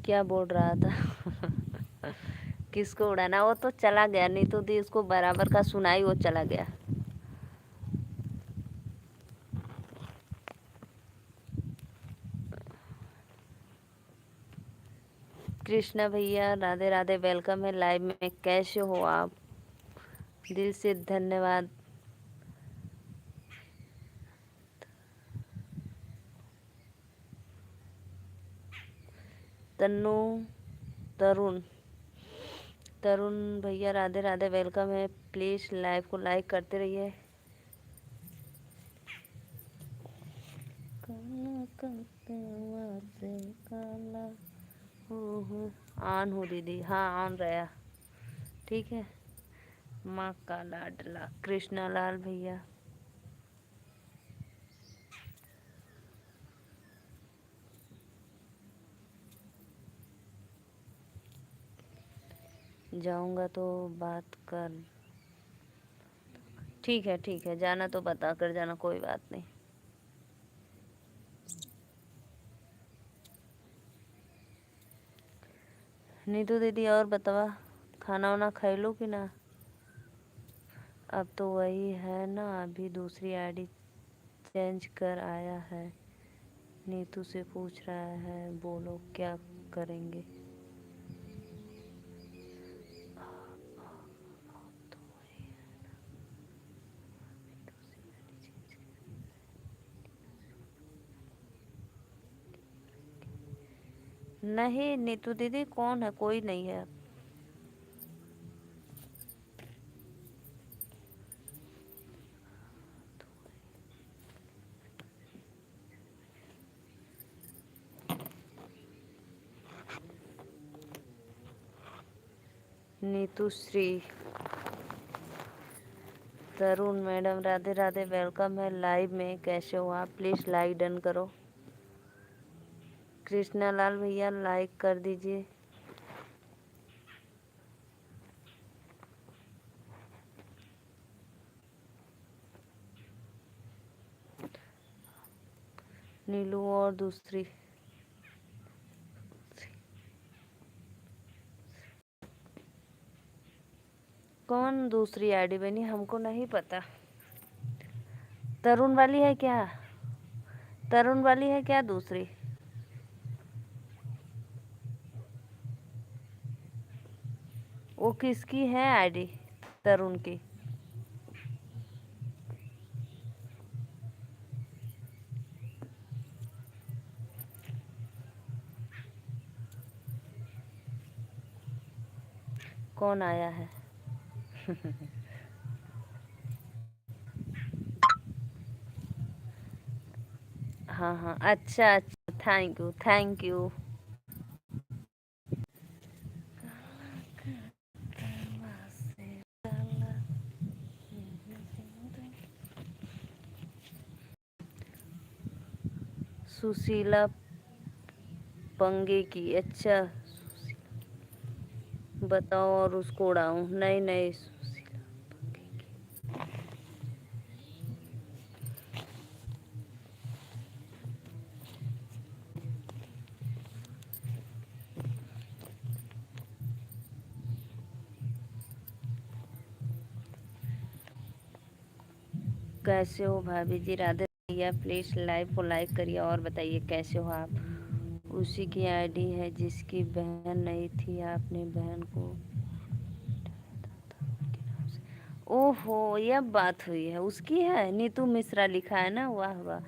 क्या बोल रहा था? किसको उड़ाना? वो तो चला गया, नीतू दी उसको बराबर का सुनाई, वो चला गया। कृष्णा भैया राधे राधे, वेलकम है लाइव में। कैसे हो आप? दिल से धन्यवाद। तन्नू, तरुण, तरुण भैया राधे राधे, वेलकम है। प्लीज़ लाइव को लाइक करते रहिए। काला करते वादे काला हो। ऑन हो दीदी, हाँ ऑन रहा, ठीक है। माँ का लाडला कृष्णा लाल भैया, जाऊंगा तो बात कर। ठीक है, जाना तो बता कर जाना, कोई बात नहीं। नीतू दीदी और बतावा, खाना वाना खाई लो कि ना? अब तो वही है ना, अभी दूसरी आईडी चेंज कर आया है। नीतू से पूछ रहा है, बोलो क्या करेंगे? नहीं नीतू दीदी, कौन है? कोई नहीं है। नीतू श्री, तरुण मैडम राधे राधे, वेलकम है लाइव में। कैसे हो आप? प्लीज़ लाइक डन करो। कृष्णा लाल भैया लाइक कर दीजिए। नीलू और दूसरी, कौन दूसरी आईडी बनी? हमको नहीं पता। तरुण वाली है क्या? तरुण वाली है क्या दूसरी? वो किसकी है आईडी? तरुण की? कौन आया है? हाँ हाँ, अच्छा अच्छा, thank you thank you. Sushila पंगे की। अच्छा बताओ और उसको उड़ाऊं? नहीं नहीं सुशीला पंगे की। कैसे हो भाभी जी? राधे भैया प्लीज लाइव को लाइक करिए और बताइए कैसे हो आप। उसी की आईडी है जिसकी बहन नहीं थी, आपने बहन को ओहो यह बात हुई है। उसकी है नीतू मिश्रा लिखा है ना। वाह वाह,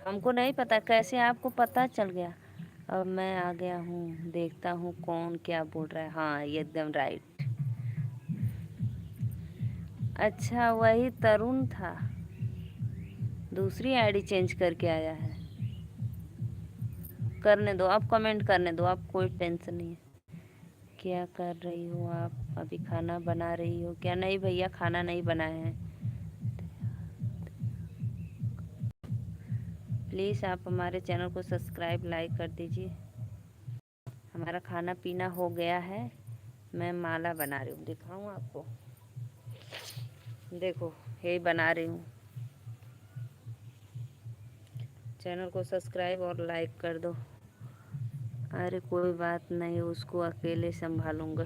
हमको नहीं पता, कैसे आपको पता चल गया? अब मैं आ गया हूँ, देखता हूँ कौन क्या बोल रहा है। हाँ ये एकदम राइट। अच्छा वही तरुण था, दूसरी आईडी चेंज करके आया है। करने दो, आप कमेंट करने दो, आप कोई टेंशन नहीं है। क्या कर रही हो आप? अभी खाना बना रही हो क्या? नहीं भैया खाना नहीं बनाए हैं। प्लीज़ आप हमारे चैनल को सब्सक्राइब लाइक कर दीजिए। हमारा खाना पीना हो गया है। मैं माला बना रही हूँ, दिखाऊँ आपको? देखो यही बना रही हूँ। चैनल को सब्सक्राइब और लाइक कर दो। अरे कोई बात नहीं, उसको अकेले संभालूंगा।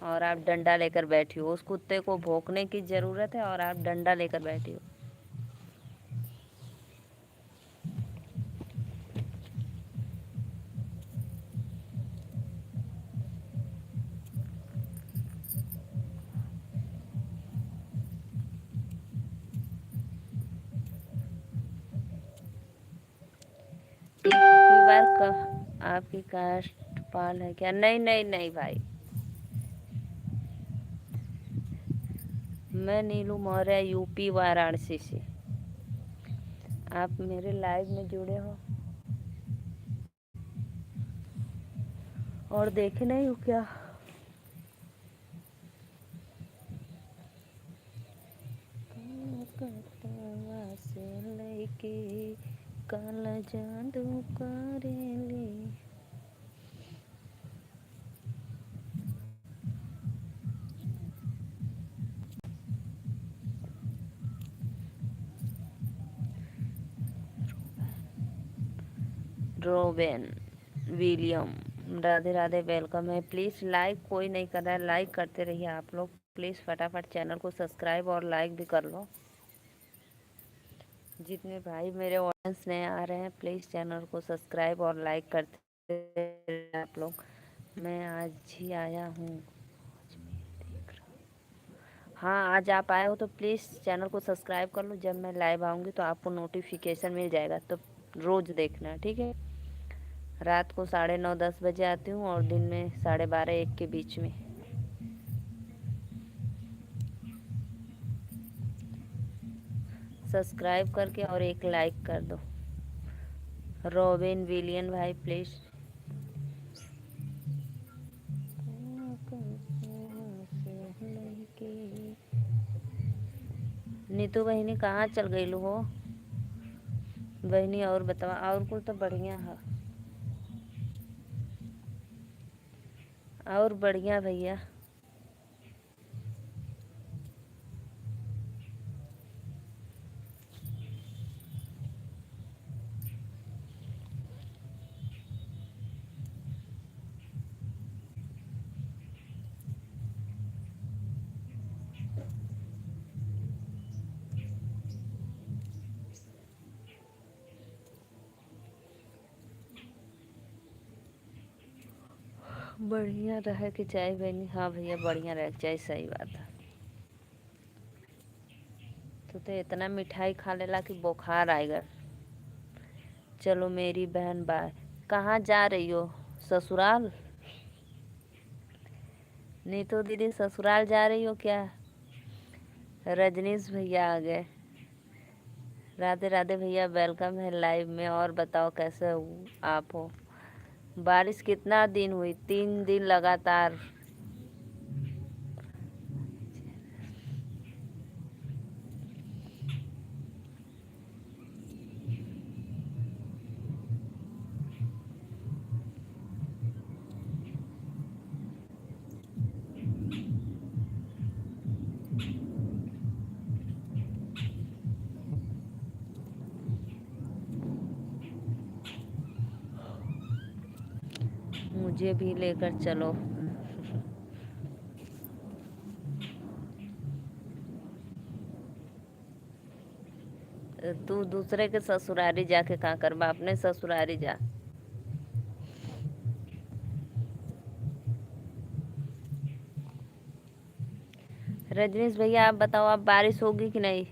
और आप डंडा लेकर बैठी हो। उस कुत्ते को भौंकने की ज़रूरत है और आप डंडा लेकर बैठी हो। पिछली बार का आपकी कास्ट पाल है क्या? नहीं नहीं नहीं भाई, मैं नीलू मौर्य यूपी वाराणसी से। आप मेरे लाइव में जुड़े हो और देखे नहीं हो क्या? से लेके काला जादू करेले। रोबेन विलियम राधे राधे, वेलकम है। प्लीज़ लाइक कोई नहीं कर रहा है, लाइक करते रहिए आप लोग। प्लीज़ फटाफट चैनल को सब्सक्राइब और लाइक भी कर लो। जितने भाई मेरे ऑडियंस नए आ रहे हैं प्लीज़ चैनल को सब्सक्राइब और लाइक करते रहिए आप लोग। मैं आज ही आया हूँ। हाँ आज आप आए हो तो प्लीज़ चैनल को सब्सक्राइब कर लो। जब मैं लाइव आऊँगी तो आपको नोटिफिकेशन मिल जाएगा, तो रोज़ देखना, ठीक है? रात को 9:30-10 बजे आती हूँ और दिन में 12:30-1 के बीच में। सब्सक्राइब करके और एक लाइक कर दो। रॉबिन विलियन भाई प्लीज़। नीतू बहनी कहाँ चल गई हो बहनी? और बतावा, और कुल तो बढ़िया है। और बढ़िया भैया। बढ़िया रहे कि चाय बहनी। हाँ भैया बढ़िया रहे के चाय, सही बात है। तो इतना मिठाई खा लेला कि बुखार आएगा। चलो मेरी बहन बाय। कहाँ जा रही हो? ससुराल? नीतू दीदी ससुराल जा रही हो क्या? रजनीश भैया आ गए। राधे राधे भैया, वेलकम है लाइव में। और बताओ कैसे हो आप हो। बारिश कितना दिन हुई, 3 दिन लगातार। मुझे भी लेकर चलो। तू दूसरे के ससुरारी जाके कहाँ करबा, अपने ससुरारी जा। रजनीश भैया आप बताओ, आप बारिश होगी कि नहीं।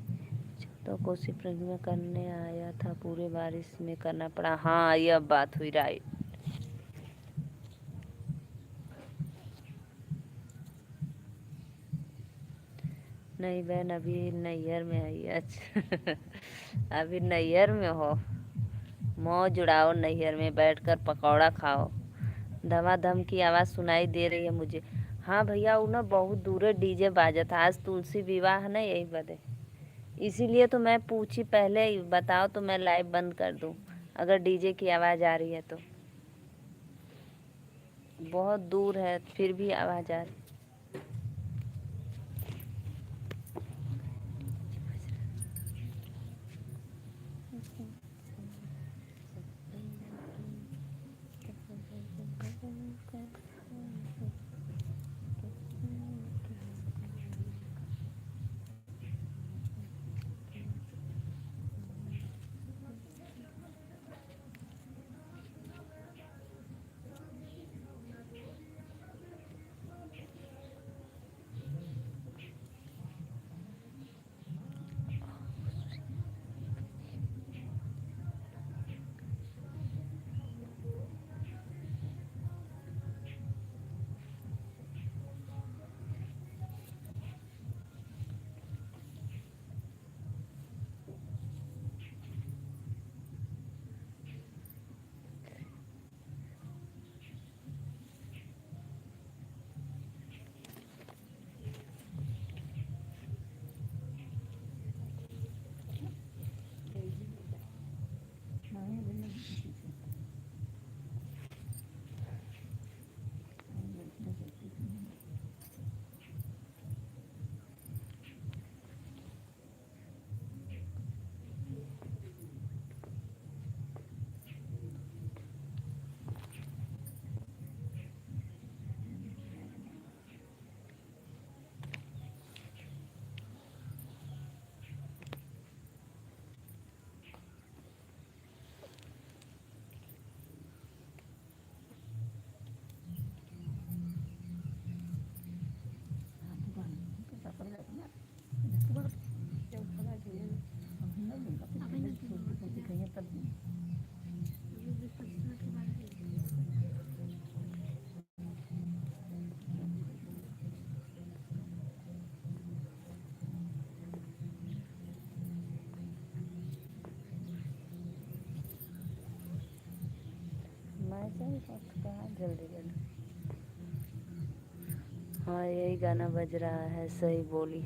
तो कोसी प्रज्ञा में करने आया था, पूरे बारिश में करना पड़ा। हाँ यह बात हुई, राइट। नहीं बहन, अभी नैहर में आई। अच्छा अभी नैहर में हो। मौज उड़ाओ, नैहर में बैठकर पकौड़ा खाओ। धमाधम की आवाज़ सुनाई दे रही है मुझे। हाँ भैया, वो ना बहुत दूर डीजे बाजा था, आज तुलसी विवाह है ना, यही बदे। इसीलिए तो मैं पूछी पहले ही बताओ तो मैं लाइव बंद कर दूं, अगर डीजे की आवाज़ आ रही है तो। बहुत दूर है फिर भी आवाज़ आ रही। मैं सही कहा, जल्दी जल्दी। हाँ यही गाना बज रहा है, सही बोली।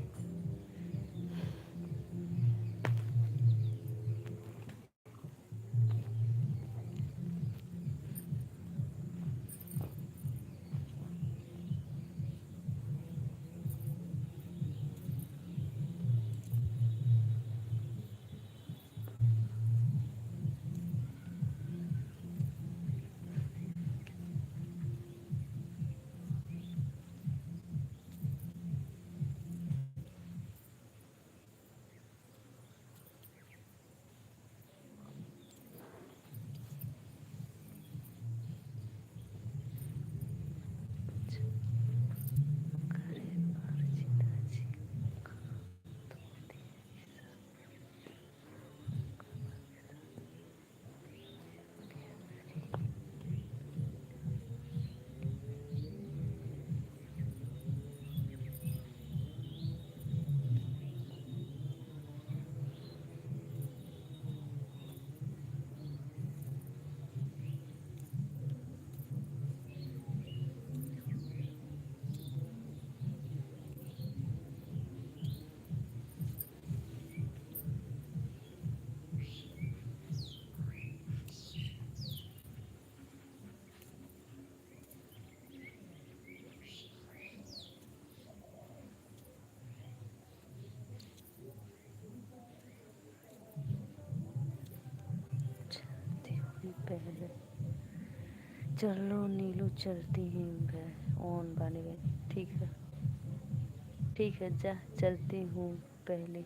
चलो नीलू चलती हैं ओन बानी भाई। ठीक है जा चलती हूँ पहले।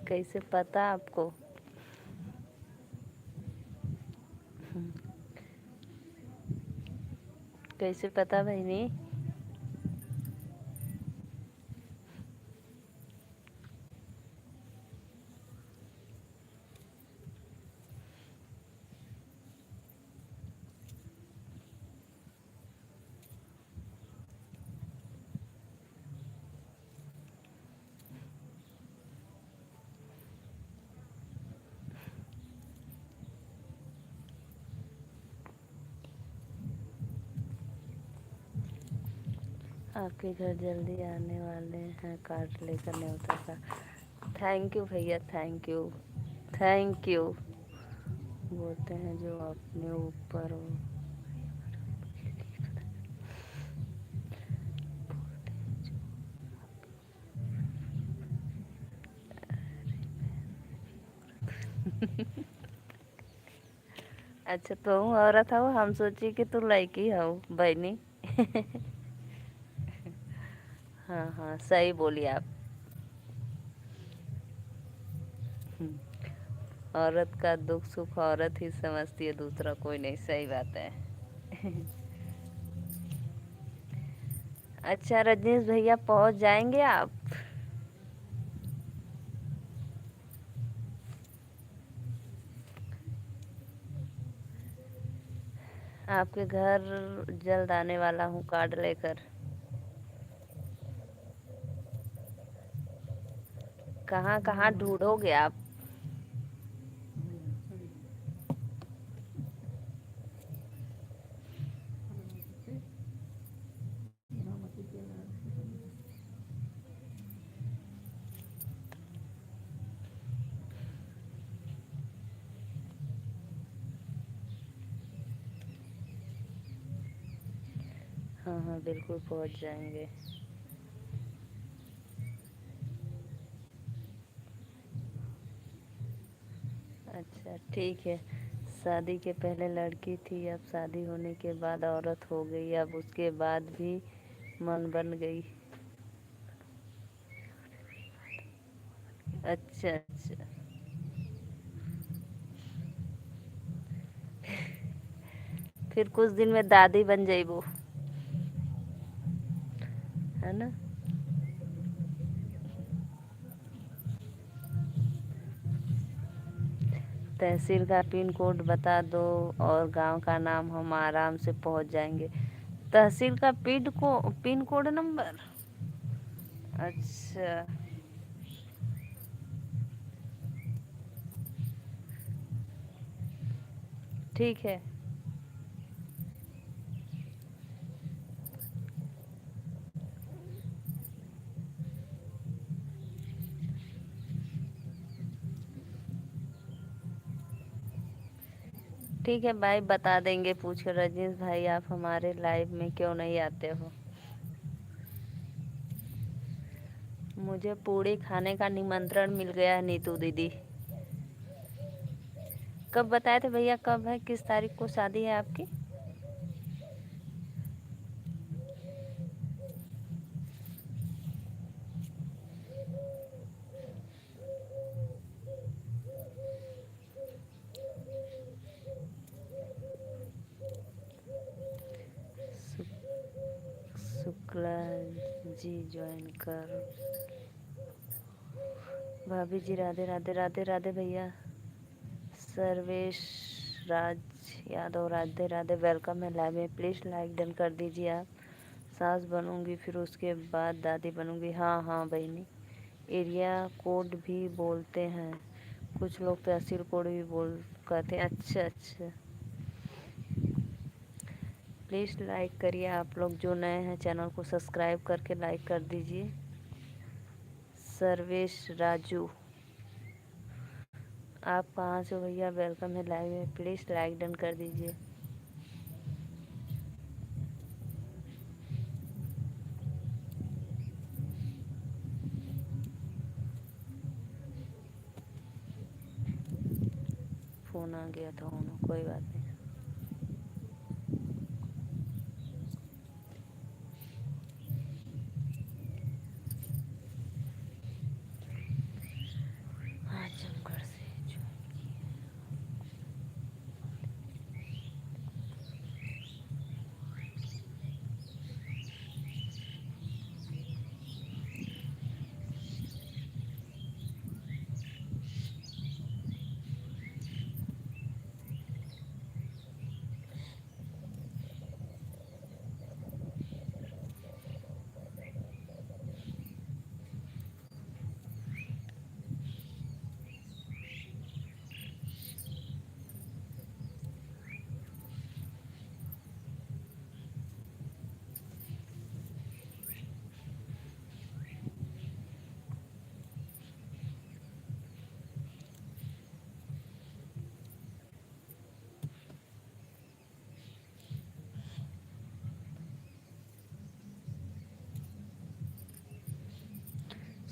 कैसे पता आपको? कैसे पता बहनी? आपके घर जल्दी आने वाले हैं कार्ड लेकर न्योता का। थैंक यू भैया, थैंक यू। थैंक यू बोलते हैं जो अपने ऊपर हो। अच्छा तुम औरत हो, हम सोची कि तू लड़की हो बहनी। हाँ हाँ सही बोली आप। औरत का दुख सुख औरत ही समझती है, दूसरा कोई नहीं। सही बात है। अच्छा रजनीश भैया पहुंच जाएंगे आप? आपके घर जल्द आने वाला हूँ कार्ड लेकर। कहाँ कहाँ ढूंढोगे आप? हाँ हाँ बिल्कुल पहुंच जाएंगे। अच्छा ठीक है। शादी के पहले लड़की थी, अब शादी होने के बाद औरत हो गई, अब उसके बाद भी मन बन गई। अच्छा अच्छा। फिर कुछ दिन में दादी बन जाइबो, है ना? तहसील का पिन कोड बता दो और गांव का नाम, हम आराम से पहुंच जाएंगे। तहसील का पिन कोड नंबर? अच्छा ठीक है। ठीक है भाई बता देंगे पूछ कर। रजनीश भाई आप हमारे लाइव में क्यों नहीं आते हो? मुझे पूड़ी खाने का निमंत्रण मिल गया है नीतू दीदी। कब बताए थे भैया, कब है, किस तारीख को शादी है आपकी? शुक्ला जी ज्वाइन कर। भाभी जी राधे राधे। राधे राधे भैया। सर्वेश राज यादव, राधे राधे, वेलकम है लाइव में। प्लीज़ लाइक डन कर दीजिए आप। सास बनूंगी फिर उसके बाद दादी बनूंगी। हाँ हाँ बहनी, एरिया कोड भी बोलते हैं कुछ लोग, तहसील कोड भी बोल कहते हैं। अच्छा अच्छा, प्लीज़ लाइक करिए आप लोग जो नए हैं, चैनल को सब्सक्राइब करके लाइक कर दीजिए। सर्वेश राजू, आप कहाँ से हो भैया? वेलकम है लाइव में, प्लीज़ लाइक डन कर दीजिए। फ़ोन आ गया था उन्होंने, कोई बात नहीं। आजमगढ़ से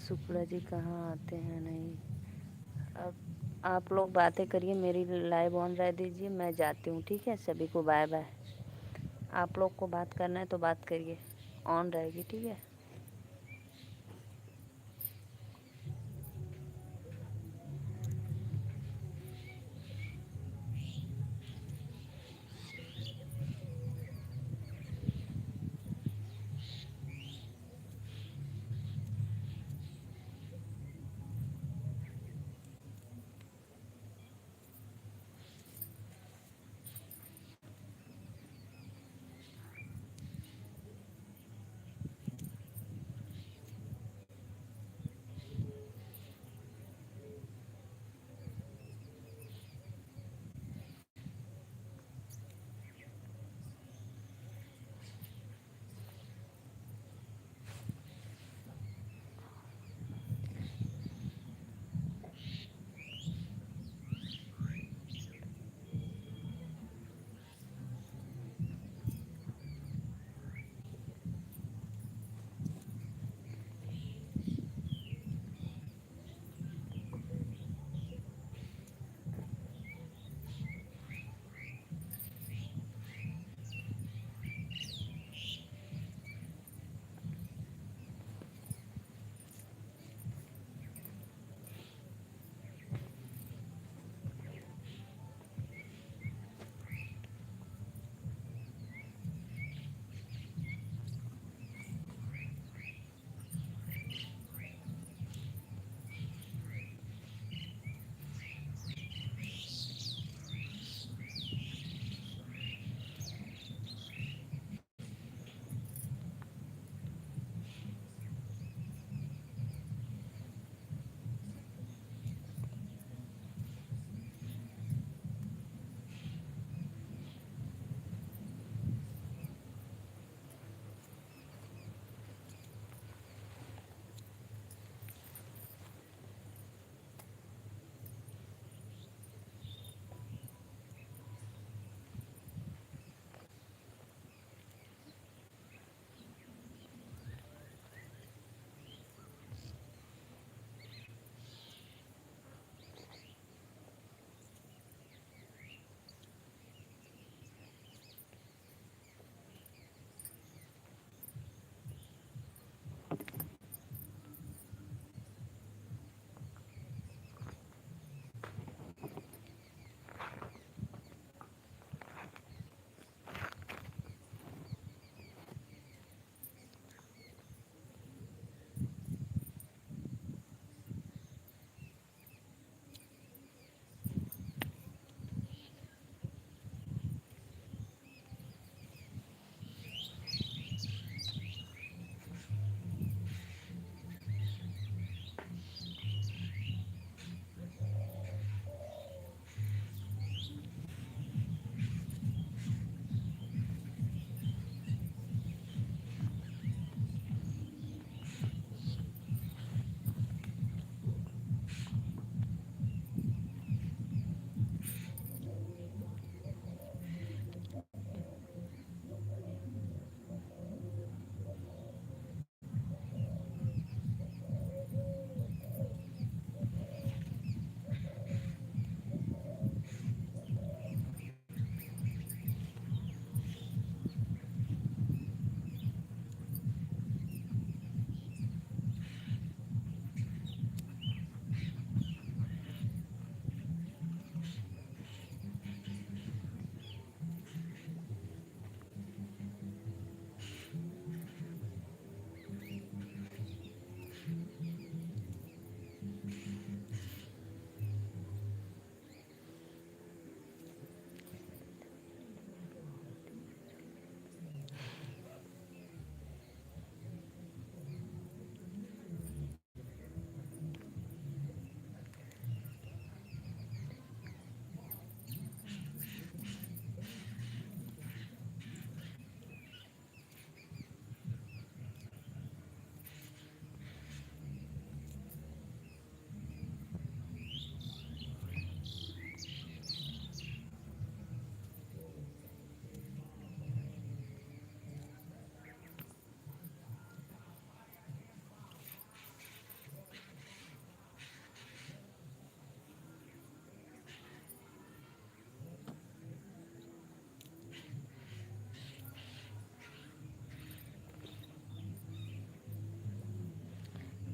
शुक्ला जी कहाँ आते हैं? नहीं, अब आप लोग बातें करिए, मेरी लाइव ऑन रह दीजिए, मैं जाती हूँ। ठीक है, सभी को बाय बाय। आप लोग को बात करना है तो बात करिए, ऑन रहेगी। ठीक है।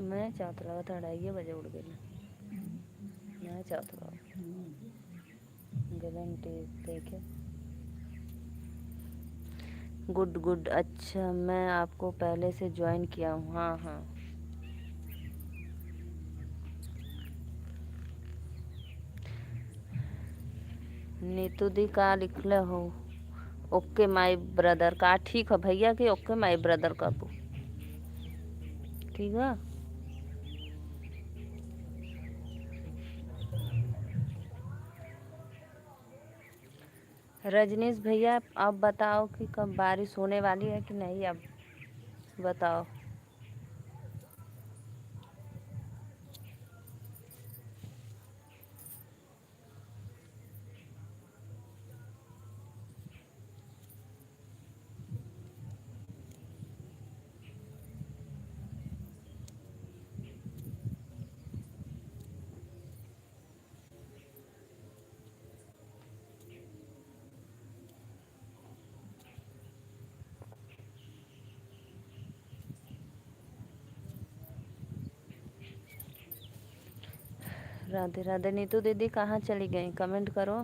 मैं चाहत लगा था 2:30 बजे उड़ गई मैं चाहत लगा गारंटी देखे गुड गुड। अच्छा मैं आपको पहले से ज्वाइन किया हूँ। हाँ हाँ नीतू दी का लिखले हो? ओके माय ब्रदर का ठीक है भैया कि ओके माय ब्रदर का ठीक है। रजनीश भैया आप बताओ कि कब बारिश होने वाली है कि नहीं, अब बताओ। राधे राधे। नीतू दीदी कहाँ चली गई, कमेंट करो।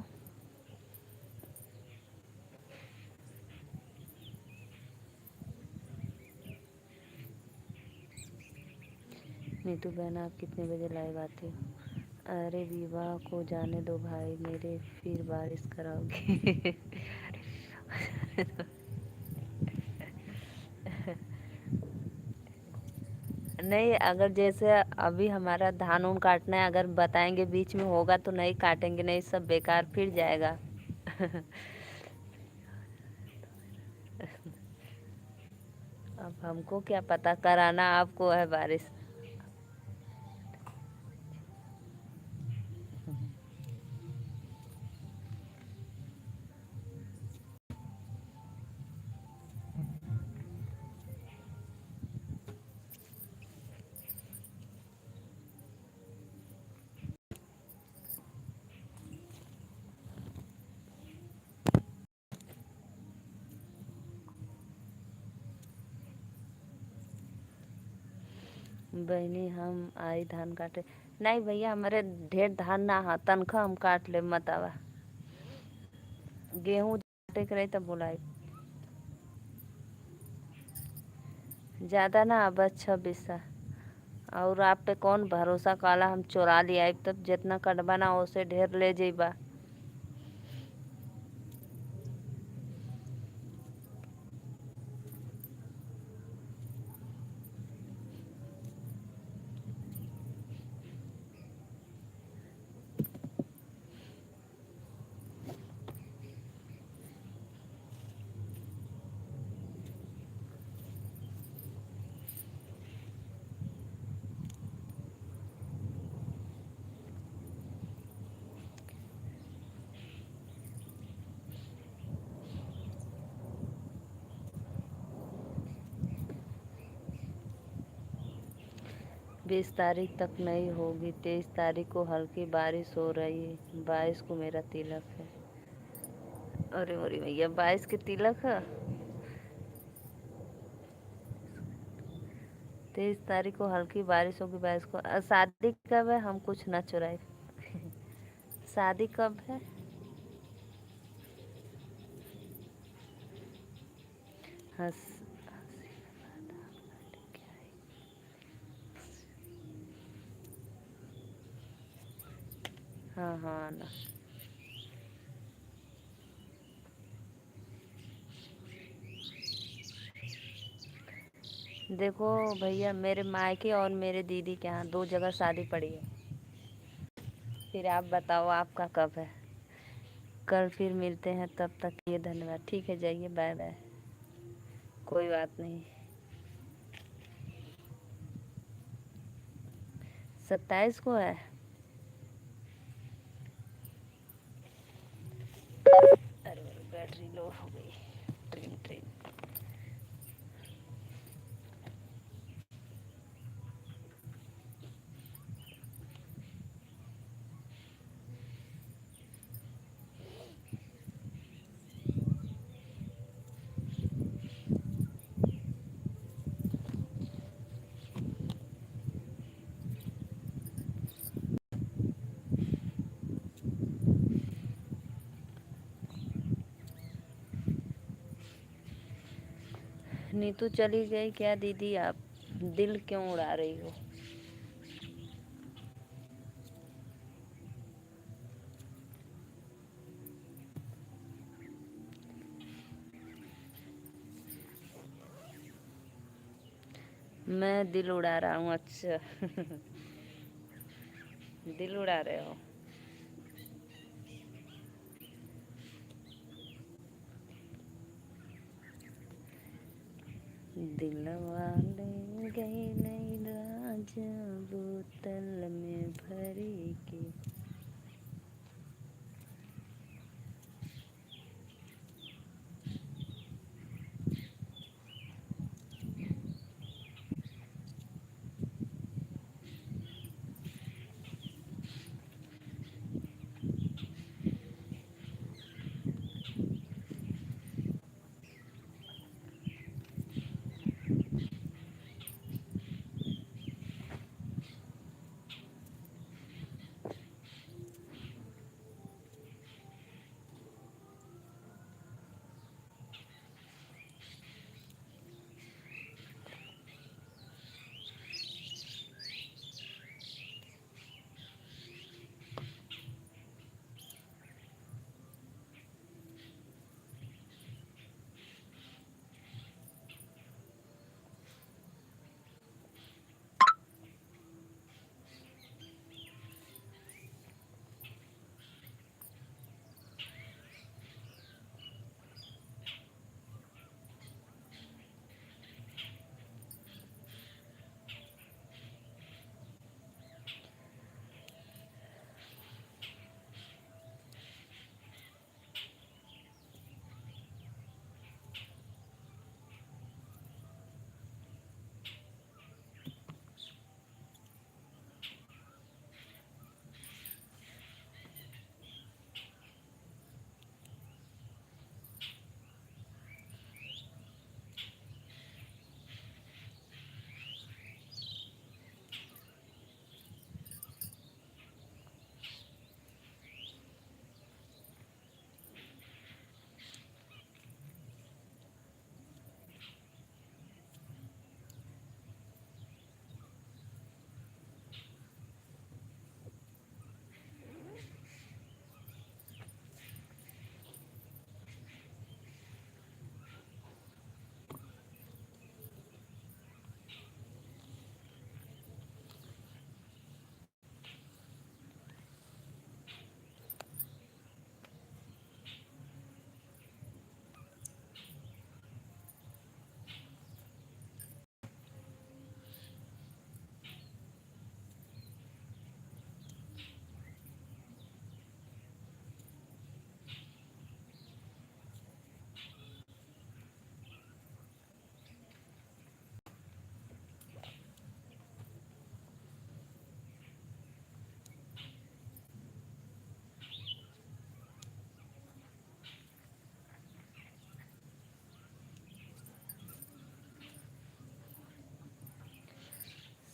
नीतू बहन आप कितने बजे लाइव आते हो? अरे विवाह को जाने दो भाई मेरे, फिर बारिश कराओगे। नहीं अगर जैसे अभी हमारा धान उन काटना है, अगर बताएंगे बीच में होगा तो नहीं काटेंगे, नहीं सब बेकार फिर जाएगा। अब हमको क्या पता, कराना आपको है बारिश। बहनी हम आई धान काटे। नहीं भैया हमारे ढेर धान ना हा, तनखा हम काट ले मत आवा। गेहूँ काटे के रही तब बुलाई ज़्यादा ना, बस 26 और आप पे कौन भरोसा काला हम चुरा लिया तब जितना कटबा ना उसे ढेर ले जेबा। बीस तारीख तक नहीं होगी, 23 तारीख को हल्की बारिश हो रही है, 22 को मेरा तिलक है। अरे अरे भैया 22 के तिलक है। 23 तारीख को हल्की बारिश होगी, 22 को शादी कब है, हम कुछ न चुराए। शादी कब है? हंस हाँ हाँ ना। देखो भैया मेरे मायके और मेरे दीदी के यहाँ 2 जगह शादी पड़ी है। फिर आप बताओ आपका कब है? कल फिर मिलते हैं, तब तक ये धन्यवाद। ठीक है जाइए, बाय बाय। कोई बात नहीं। 27 को है। अरे मेरी बैटरी लो हो गई। ट्रेन ट्रेन नीतू चली गई क्या दीदी? आप दिल क्यों उड़ा रही हो? मैं दिल उड़ा रहा हूँ। अच्छा दिल उड़ा रहे हो? दिल वाले गए नहीं राजा बोतल में भरी के।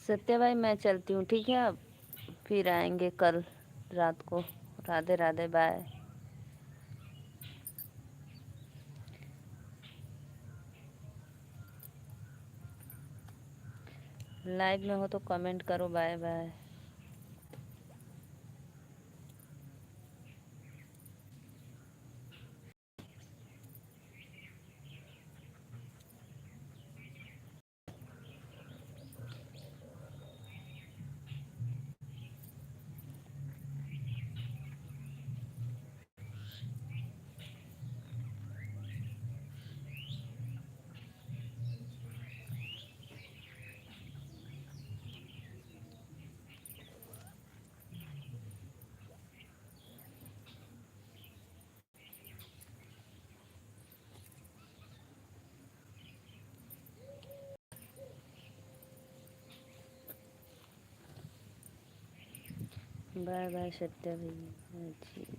सत्या भाई मैं चलती हूँ, ठीक है? अब फिर आएंगे कल रात को। राधे राधे, बाय। लाइव में हो तो कमेंट करो। Bye bye. Bye bye Satya भैया जी।